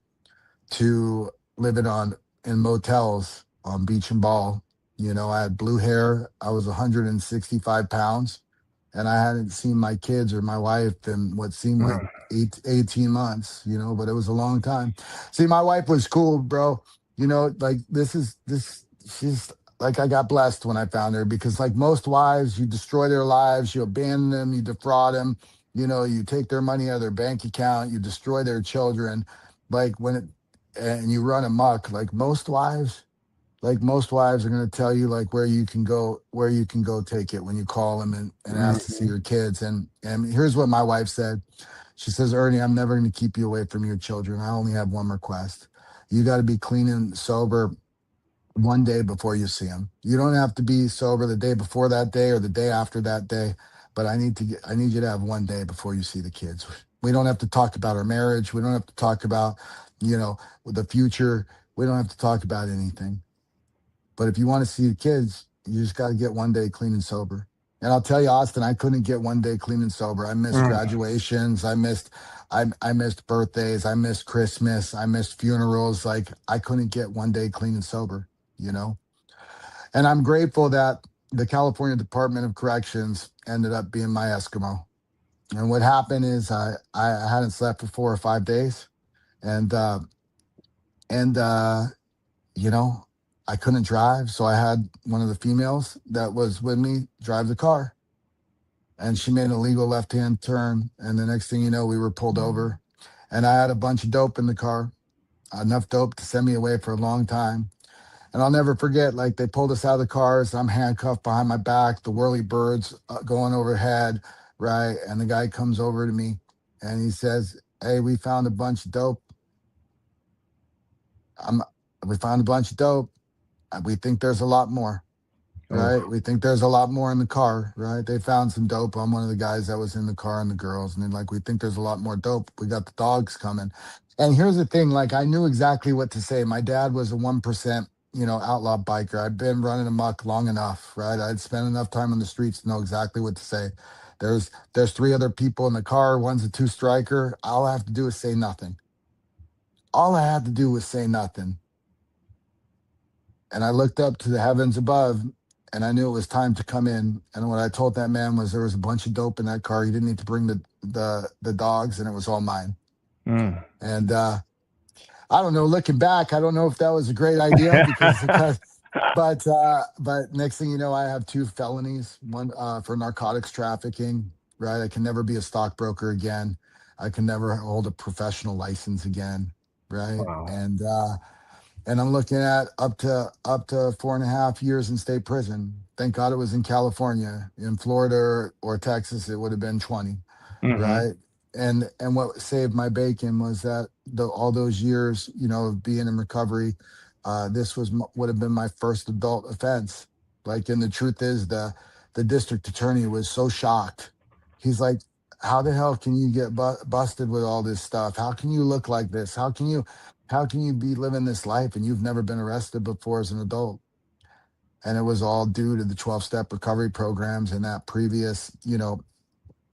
Speaker 3: to living in motels on Beach and Ball. I had blue hair. I was 165 pounds, and I hadn't seen my kids or my wife in what seemed like
Speaker 1: Mm.
Speaker 3: 18 months. But it was a long time. See, my wife was cool, bro. Like this. She's like, I got blessed when I found her because, like most wives, you destroy their lives, you abandon them, you defraud them. You take their money out of their bank account, you destroy their children. Like and you run amok. Like most wives are going to tell you like where you can go take it when you call them and ask to see
Speaker 1: Mhm.
Speaker 3: your kids. And here's what my wife said. She says, "Ernie, I'm never going to keep you away from your children. I only have one request. You got to be clean and sober one day before you see them. You don't have to be sober the day before that day or the day after that day, but I need you to have one day before you see the kids. We don't have to talk about our marriage. We don't have to talk about, the future. We don't have to talk about anything. But if you want to see the kids, you just got to get one day clean and sober." And I'll tell you, Austin, I couldn't get one day clean and sober. I missed
Speaker 1: Mm.
Speaker 3: graduations. I missed birthdays. I missed Christmas. I missed funerals. Like I couldn't get one day clean and sober, you know? And I'm grateful that the California Department of Corrections ended up being my Eskimo. And what happened is I hadn't slept for 4 or 5 days. And and you know, I couldn't drive. So I had one of the females that was with me drive the car, and she made an illegal left-hand turn. And the next thing you know, we were pulled over, and I had a bunch of dope in the car, enough dope to send me away for a long time. And I'll never forget, like they pulled us out of the cars. I'm handcuffed behind my back, the whirly birds going overhead, right? And the guy comes over to me and he says, "Hey, we found a bunch of dope. I'm, we found a bunch of dope. We think there's a lot more."
Speaker 1: Oh.
Speaker 3: Right. We think there's a lot more in the car. Right. They found some dope on one of the guys that was in the car and the girls. And they're like, "We think there's a lot more dope. We got the dogs coming." And here's the thing, like I knew exactly what to say. My dad was a 1%, outlaw biker. I'd been running amok long enough, right? I'd spent enough time on the streets to know exactly what to say. There's three other people in the car. One's a two-striker. All I have to do is say nothing. All I had to do was say nothing. And I looked up to the heavens above and I knew it was time to come in. And what I told that man was there was a bunch of dope in that car. You didn't need to bring the dogs, and it was all mine.
Speaker 1: Mm.
Speaker 3: And I don't know, looking back, I don't know if that was a great idea because but next thing you know, I have two felonies, one for narcotics trafficking, right? I can never be a stockbroker again. I can never hold a professional license again, right?
Speaker 1: Wow.
Speaker 3: And I'm looking at up to 4.5 years in state prison. Thank God it was in California. In Florida or Texas, it would have been 20,
Speaker 1: Hmm.
Speaker 3: right? And what saved my bacon was that all those years, of being in recovery, this would have been my first adult offense. Like, and the truth is, the district attorney was so shocked. He's like, "How the hell can you get busted with all this stuff? How can you look like this? How can you be living this life and you've never been arrested before as an adult?" And it was all due to the 12-step recovery programs and that previous,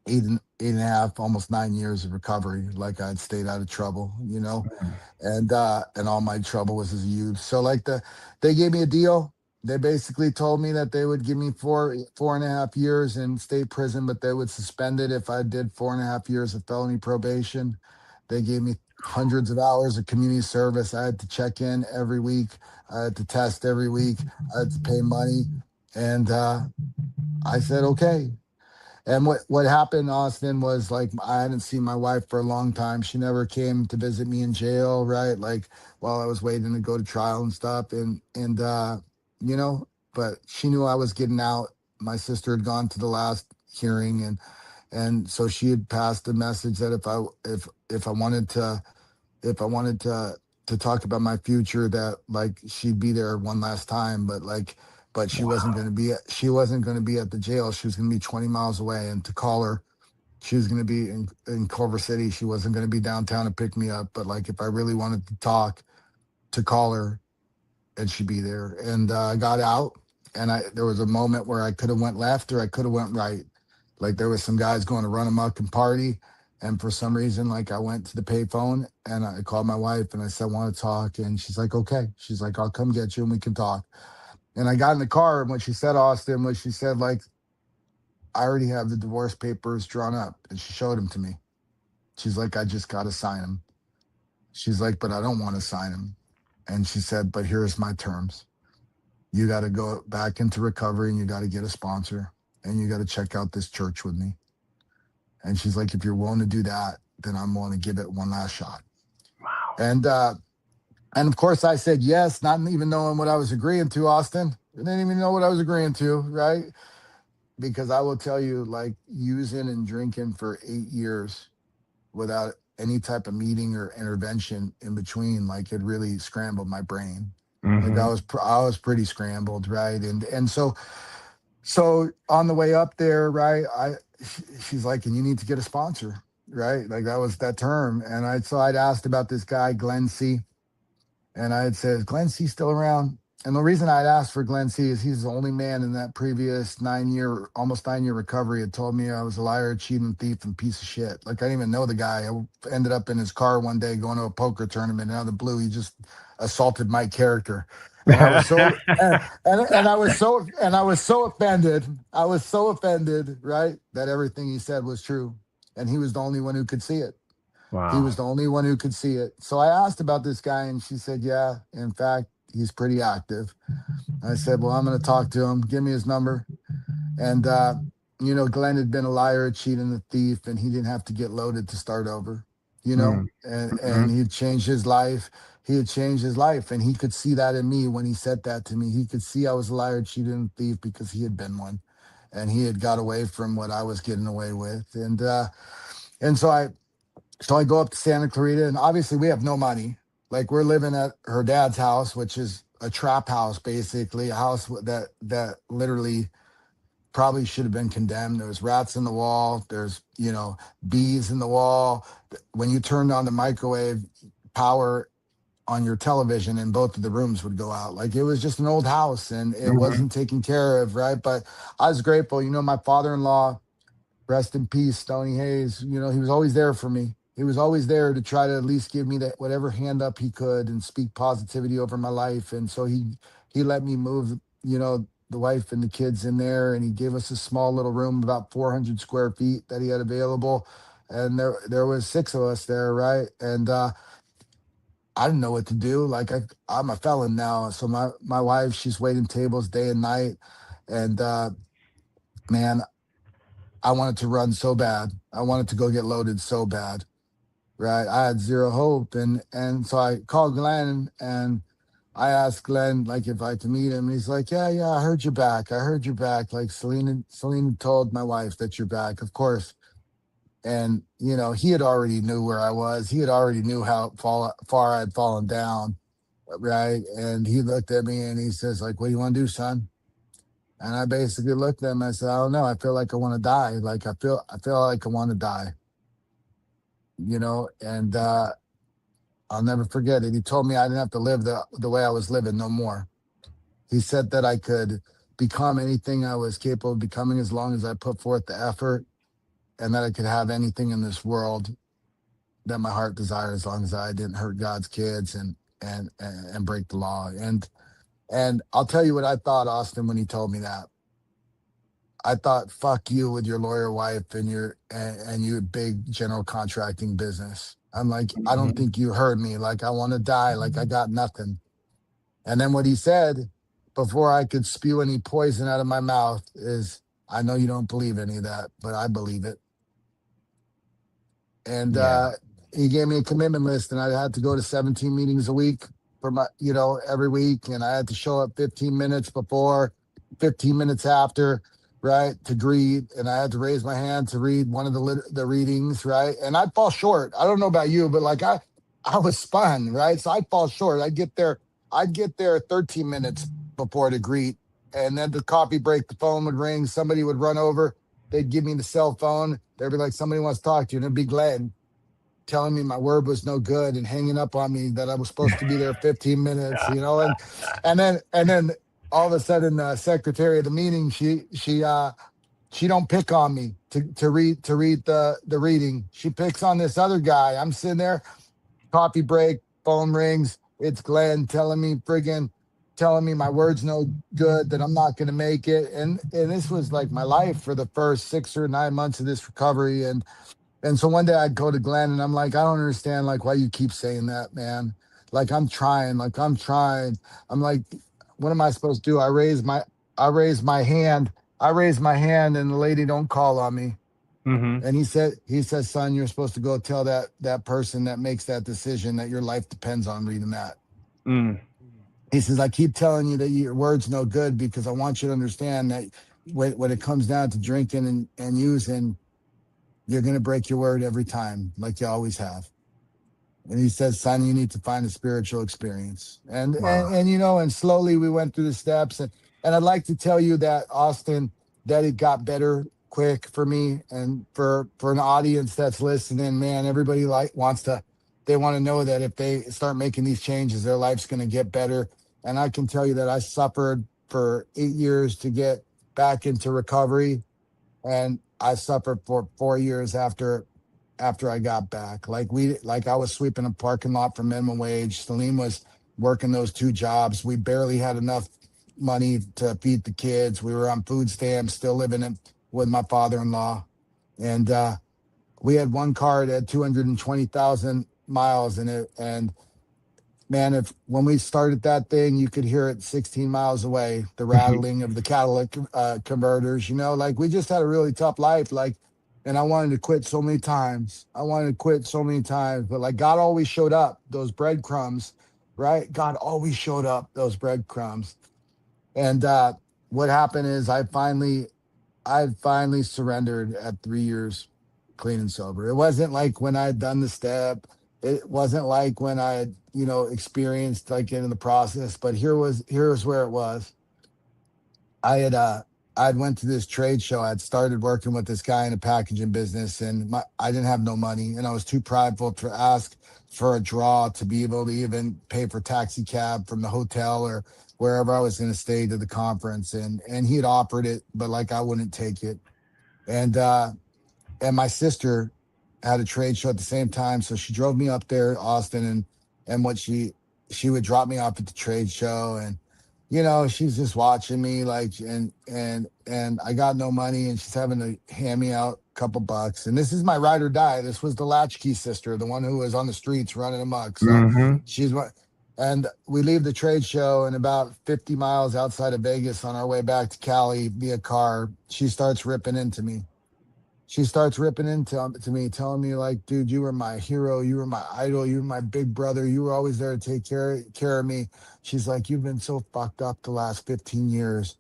Speaker 3: eight and a half, almost 9 years of recovery. Like I'd stayed out of trouble, and all my trouble was as a youth. So like they gave me a deal. They basically told me that they would give me 4.5 years in state prison, but they would suspend it if I did 4.5 years of felony probation. They gave me hundreds of hours of community service. I had to check in every week. I had to test every week. I had to pay money. And I said, okay. And what happened, Austin, was like I hadn't seen my wife for a long time. She never came to visit me in jail, right? Like while I was waiting to go to trial and stuff. And you know, but she knew I was getting out. My sister had gone to the last hearing, and so she had passed a message that if I wanted to talk about my future, that like she'd be there one last time, but she wasn't going to be at the jail. She was going to be 20 miles away, and to call her, she was going to be in Culver City. She wasn't going to be downtown to pick me up, but like if I really wanted to talk, to call her, and she'd be there. And I got out, and there was a moment where I could have went left or I could have went right. Like there was some guys going to run amok and party, and for some reason, like I went to the payphone and I called my wife and I said, "I want to talk," and she's like, "Okay." She's like, "I'll come get you and we can talk." And I got in the car, and what she said, Austin, was she said, like, "I already have the divorce papers drawn up." And she showed them to me. She's like, "I just got to sign them." She's like, "But I don't want to sign them." And she said, "But here's my terms. You got to go back into recovery and you got to get a sponsor and you got to check out this church with me." And she's like, "If you're willing to do that, then I'm willing to give it one last shot."
Speaker 1: Wow.
Speaker 3: And of course I said yes, not even knowing what I was agreeing to, Austin. I didn't even know what I was agreeing to, right? Because I will tell you, like using and drinking for 8 years without any type of meeting or intervention in between, like it really scrambled my brain. Like
Speaker 1: Hmm.
Speaker 3: I was pretty scrambled, right? And so on the way up there, right? She's like, "And you need to get a sponsor," right? Like that was that term. And I'd asked about this guy, Glenn C. And I had said, "Is Glenn C still around?" And the reason I'd asked for Glenn C is he's the only man in that previous almost 9 year recovery had told me I was a liar, cheating, thief, and piece of shit. Like, I didn't even know the guy. I ended up in his car one day going to a poker tournament, and out of the blue, he just assaulted my character. And I was so and I was so offended. I was so offended, right? That everything he said was true. And he was the only one who could see it. He
Speaker 1: Wow.
Speaker 3: was the only one who could see it. So I asked about this guy, and she said, yeah, in fact, he's pretty active. I said, well, I'm going to talk to him. Give me his number. And, Glenn had been a liar, a cheat, and a thief, and he didn't have to get loaded to start over,
Speaker 1: Mm.
Speaker 3: and
Speaker 1: Mhm.
Speaker 3: he'd changed his life. He had changed his life. And he could see that in me when he said that to me. He could see I was a liar, cheater, and thief because he had been one. And he had got away from what I was getting away with. And so I go up to Santa Clarita, and obviously we have no money. Like, we're living at her dad's house, which is a trap house, basically a house that literally probably should have been condemned. There's rats in the wall. There's bees in the wall. When you turned on the microwave, power on your television in both of the rooms would go out. Like, it was just an old house, and it
Speaker 1: Mhm.
Speaker 3: wasn't taken care of, right? But I was grateful. My father-in-law, rest in peace, Stony Hayes. He was always there for me. He was always there to try to at least give me that whatever hand up he could and speak positivity over my life. And so he let me move, the wife and the kids in there, and he gave us a small little room, about 400 square feet that he had available. And there was 6 of us there, right? And I didn't know what to do. Like, I'm a felon now, so my wife, she's waiting tables day and night, and man, I wanted to run so bad. I wanted to go get loaded so bad, right? I had zero hope, and so I called Glenn, and I asked Glenn, like, if I could meet him. And he's like, yeah, yeah, I heard you're back. I heard you're back. Like, Selena told my wife that you're back, of course. And he had already knew where I was. He had already knew how far I'd fallen down, right? And he looked at me and he says, like, what do you want to do, son? And I basically looked at him. I said, I don't know. I feel like I want to die. Like, I feel like I want to die, and I'll never forget it. He told me I didn't have to live the way I was living no more. He said that I could become anything I was capable of becoming as long as I put forth the effort, and that I could have anything in this world that my heart desired as long as I didn't hurt God's kids and break the law. And I'll tell you what I thought, Austin, when he told me that. I thought, fuck you with your lawyer wife and your big general contracting business. I'm like, I don't
Speaker 1: Mhm.
Speaker 3: think you heard me. Like, I want to die. Like, I got nothing. And then what he said before I could spew any poison out of my mouth is, I know you don't believe any of that, but I believe it. And
Speaker 1: Yeah.
Speaker 3: he gave me a commitment list, and I had to go to 17 meetings a week for every week, and I had to show up 15 minutes before, 15 minutes after, right, to greet, and I had to raise my hand to read one of the readings, right, and I'd fall short. I don't know about you, but like, I was spun, right, so I'd fall short. I'd get there 13 minutes before to greet, and then the coffee break, the phone would ring, somebody would run over. They'd give me the cell phone. They'd be like, somebody wants to talk to you. And it'd be Glenn telling me my word was no good and hanging up on me that I was supposed to be there 15 minutes, and then all of a sudden, secretary of the meeting, she don't pick on me to read the reading. She picks on this other guy. I'm sitting there, coffee break, phone rings. It's Glenn telling me my word's no good, that I'm not going to make it. And this was like my life for the first 6 or 9 months of this recovery. And so one day I'd go to Glenn and I'm like, I don't understand, like, why you keep saying that, man. Like, I'm trying, like, I'm trying. I'm like, what am I supposed to do? I raise my hand. I raise my hand and the lady don't call on me.
Speaker 1: Mhm.
Speaker 3: And he says, son, you're supposed to go tell that person that makes that decision that your life depends on reading that.
Speaker 1: Mm.
Speaker 3: He says, I keep telling you that your word's no good because I want you to understand that when it comes down to drinking and using, you're going to break your word every time, like you always have. And he says, son, you need to find a spiritual experience. And
Speaker 1: Wow.
Speaker 3: and and and slowly we went through the steps. And I'd like to tell you that, Austin, that it got better quick for me. And for an audience that's listening, man, everybody they want to know that if they start making these changes, their life's going to get better. And I can tell you that I suffered for 8 years to get back into recovery. And I suffered for 4 years after I got back. Like I was sweeping a parking lot for minimum wage. Salim was working those 2 jobs. We barely had enough money to feed the kids. We were on food stamps, still living with my father-in-law. And we had one car that had 220,000 miles in it. And man, if when we started that thing, you could hear it 16 miles away, the rattling of the catalytic converters, like we just had a really tough life. And I wanted to quit so many times. I wanted to quit so many times, but like God always showed up, those breadcrumbs, right? God always showed up, those breadcrumbs. And what happened is I finally surrendered at 3 years clean and sober. It wasn't like when I had done the step. It wasn't like when I had, experienced like in the process, but here's where it was. I had I'd went to this trade show. I'd started working with this guy in a packaging business, and I didn't have no money, and I was too prideful to ask for a draw to be able to even pay for taxi cab from the hotel or wherever I was going to stay to the conference. And he had offered it, but like I wouldn't take it. And my sister had a trade show at the same time, so she drove me up there, Austin, and what she would drop me off at the trade show, and she's just watching me like, and I got no money, and she's having to hand me out a couple bucks. And this is my ride or die. This was the latchkey sister, the one who was on the streets running amok. So
Speaker 1: Mm-hmm.
Speaker 3: she's what. And we leave the trade show, and about 50 miles outside of Vegas on our way back to Cali via car, she starts ripping into me. She starts ripping into to me, telling me like, dude, you were my hero, you were my idol, you were my big brother, you were always there to take care of me. She's like, you've been so fucked up the last 15 years.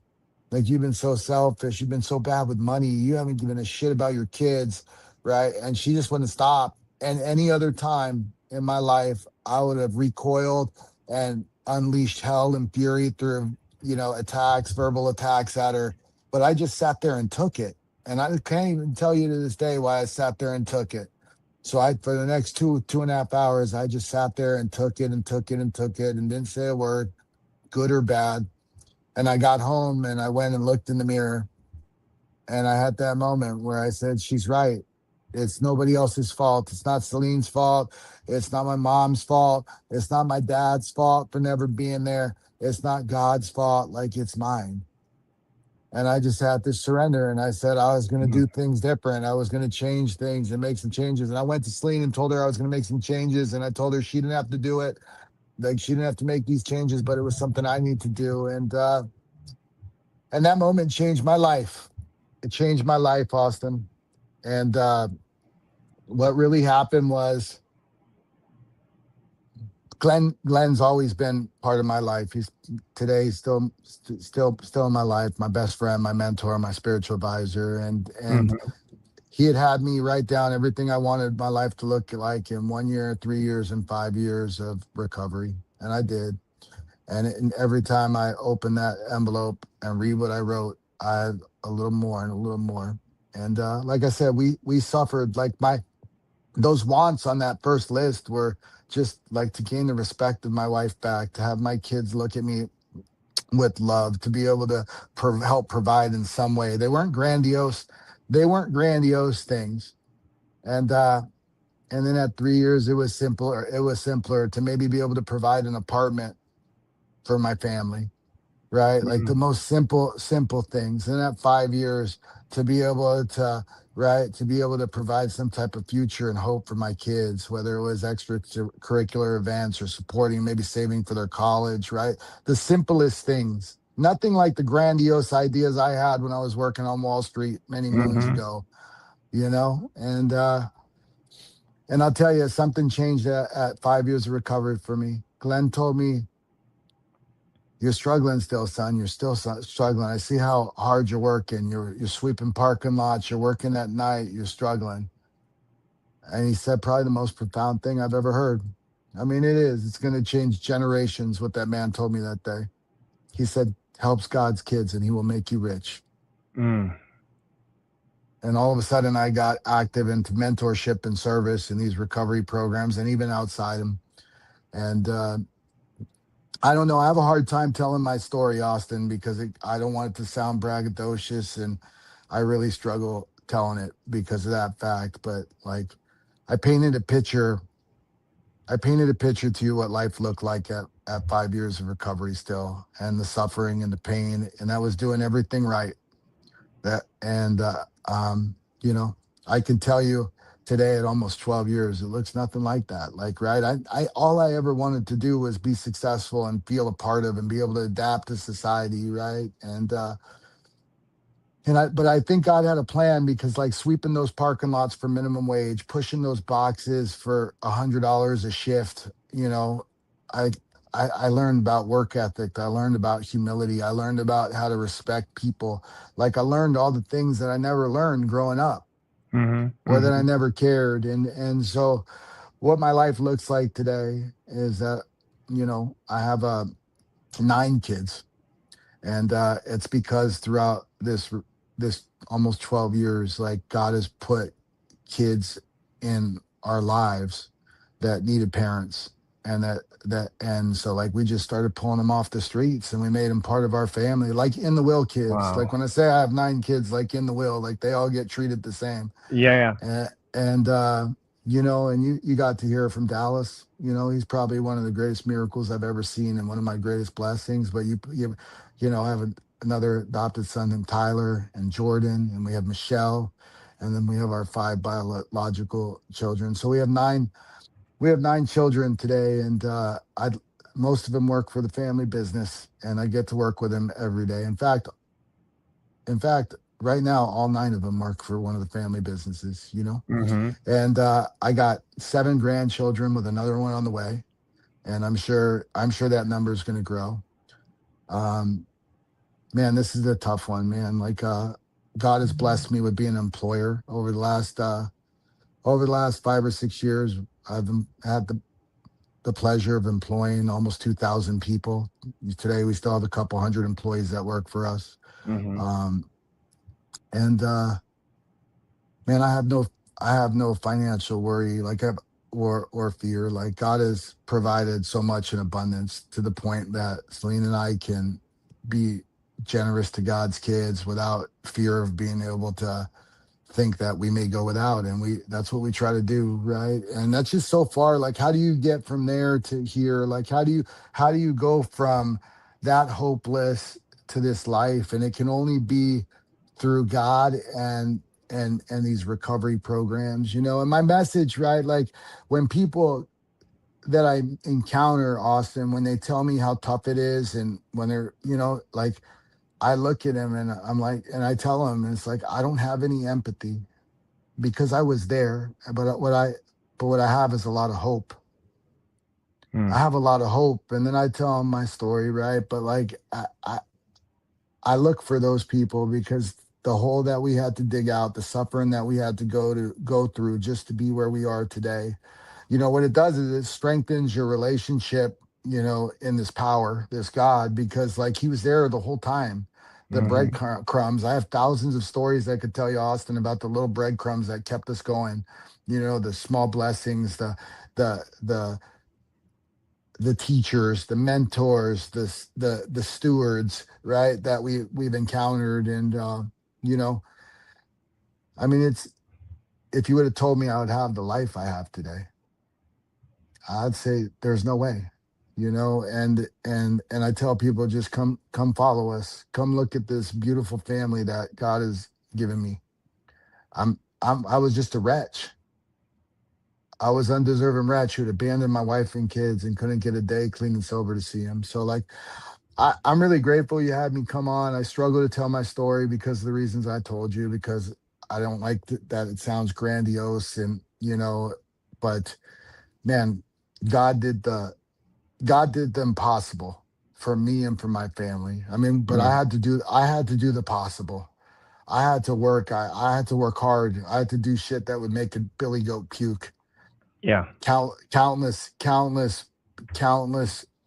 Speaker 3: Like you've been so selfish, you've been so bad with money, you haven't given a shit about your kids, right? And she just wouldn't stop. And any other time in my life, I would have recoiled and unleashed hell and fury through, attacks, verbal attacks at her. But I just sat there and took it. And I can't even tell you to this day why I sat there and took it. So for the next 2.5 hours, I just sat there and took it and took it and took it and didn't say a word, good or bad. And I got home and I went and looked in the mirror, and I had that moment where I said, she's right. It's nobody else's fault. It's not Celine's fault. It's not my mom's fault. It's not my dad's fault for never being there. It's not God's fault. Like it's mine. And I just had to surrender. And I said I was going to do things different. I was going to change things and make some changes. And I went to Celine and told her I was going to make some changes. And I told her she didn't have to do it. Like she didn't have to make these changes, but it was something I need to do. And that moment changed my life. It changed my life, Austin. And what really happened was Glenn's always been part of my life. He's today still in my life, my best friend, my mentor, my spiritual advisor. And he had me write down everything I wanted my life to look like in 1 year, 3 years, and 5 years of recovery. And I did. And every time I open that envelope and read what I wrote, I had a little more and a little more. And like I said, we suffered. Like those wants on that first list were just like to gain the respect of my wife back, to have my kids look at me with love, to be able to help provide in some way. They weren't grandiose. They weren't grandiose things. And then at 3 years, it was simpler. It was simpler to maybe be able to provide an apartment for my family, right? Like the most simple things. And at 5 years, to be able to, right, to be able to provide some type of future and hope for my kids, whether it was extracurricular events or supporting, maybe saving for their college, right? The simplest things. Nothing like the grandiose ideas I had when I was working on Wall Street many moons ago, And I'll tell you, something changed at 5 years of recovery for me. Glenn told me, you're struggling still, son. You're still struggling. I see how hard you're working. You're sweeping parking lots. You're working at night. You're struggling. And he said probably the most profound thing I've ever heard. I mean, it is. It's going to change generations, what that man told me that day. He said, helps God's kids and he will make you rich. And all of a sudden, I got active into mentorship and service in these recovery programs and even outside them. And I don't know. I have a hard time telling my story, Austin, because I don't want it to sound braggadocious, and I really struggle telling it because of that fact. But like, I painted a picture. I painted a picture to you what life looked like at 5 years of recovery still, and the suffering and the pain, and I was doing everything right. That and you know, I can tell you today at almost 12 years, it looks nothing like that. Like, right, I all I ever wanted to do was be successful and feel a part of and be able to adapt to society, right? But I think God had a plan, because like sweeping those parking lots for minimum wage, pushing those boxes for $100 a shift, I, I learned about work ethic. I learned about humility. I learned about how to respect people. Like I learned all the things that I never learned growing up,
Speaker 1: Mm-hmm.
Speaker 3: or that I
Speaker 1: Mm-hmm.
Speaker 3: never cared. And so what my life looks like today is that, I have 9 kids, and it's because throughout this almost 12 years, like God has put kids in our lives that needed parents, and so like we just started pulling them off the streets, and we made them part of our family, like in the will kids. Like
Speaker 1: Wow.
Speaker 3: when I say I have 9 kids, like in the will, like they all get treated the same.
Speaker 1: Yeah. Yeah.
Speaker 3: And and you got to hear from Dallas. He's probably one of the greatest miracles I've ever seen, and one of my greatest blessings. But I have another adopted son named Tyler, and Jordan, and we have Michelle, and then we have our 5 biological children. So we have nine children today, and I most of them work for the family business, and I get to work with them every day. In fact, right now, all 9 of them work for one of the family businesses.
Speaker 1: Mm-hmm.
Speaker 3: And I got 7 grandchildren with another one on the way, and I'm sure that number is going to grow. Um, man, this is a tough one, man. Like God has blessed me with being an employer over the last 5 or 6 years. Had the pleasure of employing almost 2,000 people. Today, we still have a couple hundred employees that work for us.
Speaker 1: Mm-hmm.
Speaker 3: Um, and man, I have no financial worry, like or fear. Like God has provided so much in abundance, to the point that Celine and I can be generous to God's kids without fear of being able to think that we may go without. And that's what we try to do, right? And that's just so far. Like, how do you get from there to here? Like, how do you go from that hopeless to this life? And it can only be through God and these recovery programs. And my message, right? Like, when people that I encounter, Austin, when they tell me how tough it is, and when they're, like, I look at them and I'm like, and I tell them, it's like, I don't have any empathy, because I was there. But what I have is a lot of hope. I
Speaker 1: Mm.
Speaker 3: have a lot of hope. And then I tell them my story, right? But like, I look for those people, because the hole that we had to dig out, the suffering that we had to go through just to be where we are today. What it does is it strengthens your relationship, in this power, this God, because like he was there the whole time. The
Speaker 1: Mm-hmm.
Speaker 3: breadcrumbs. I have thousands of stories I could tell you, Austin, about the little breadcrumbs that kept us going. The small blessings, the the the teachers, the mentors, the stewards, right? That we've encountered. And you know, I mean, it's if you would have told me I would have the life I have today, I'd say there's no way. And I tell people, just come follow us. Come look at this beautiful family that God has given me. I was just a wretch. I was undeserving wretch who'd abandoned my wife and kids and couldn't get a day clean and sober to see him. So like, I'm really grateful you had me come on. I struggle to tell my story because of the reasons I told you, because I don't like that it sounds grandiose, and but man, God did the God did the impossible for me and for my family. I mean, but
Speaker 1: Mm.
Speaker 3: I had to do the possible. I had to work. I had to work hard. I had to do shit that would make a billy goat puke.
Speaker 1: Yeah.
Speaker 3: Countless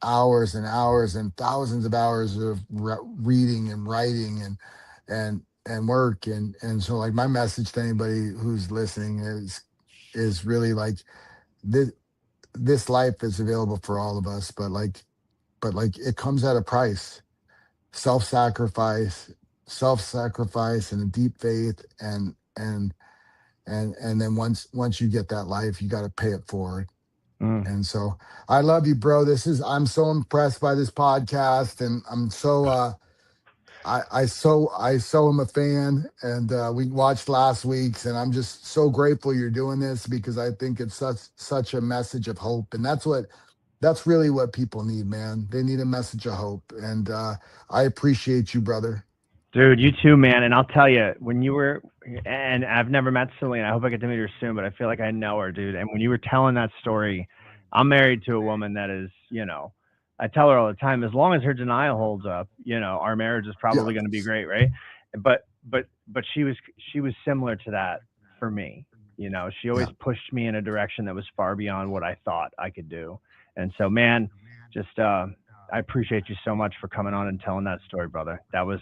Speaker 3: hours and hours and thousands of hours of reading and writing and work. And so like, my message to anybody who's listening is really like, this life is available for all of us, but like, but like it comes at a price. Self-sacrifice, self-sacrifice and a deep faith, and then once you get that life, you got to pay it forward. And so I love you, bro. I'm so impressed by this podcast, and I'm so I so am a fan, and we watched last week's, and I'm just so grateful you're doing this, because I think it's such a message of hope, and that's really what people need, man. They need a message of hope, and I appreciate you, brother.
Speaker 1: Dude, you too, man. And I'll tell you, when you were, and I've never met Celine. I hope I get to meet her soon, but I feel like I know her, dude. And when you were telling that story, I'm married to a woman that is, I tell her all the time, as long as her denial holds up, our marriage is
Speaker 3: Yeah,
Speaker 1: probably going to be great, right? But she was similar to that for me. She always
Speaker 3: yeah.
Speaker 1: pushed me in a direction that was far beyond what I thought I could do. And so, man, just I appreciate you so much for coming on and telling that story, brother. That was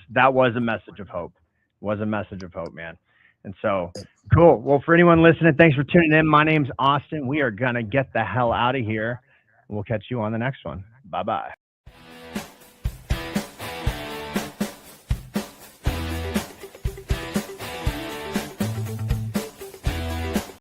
Speaker 1: a message of hope. Was a message of hope, man. And so cool. Well, for anyone listening, thanks for tuning in. My name's Austin. We are gonna get the hell out of here. We'll catch you on the next one. Bye-bye.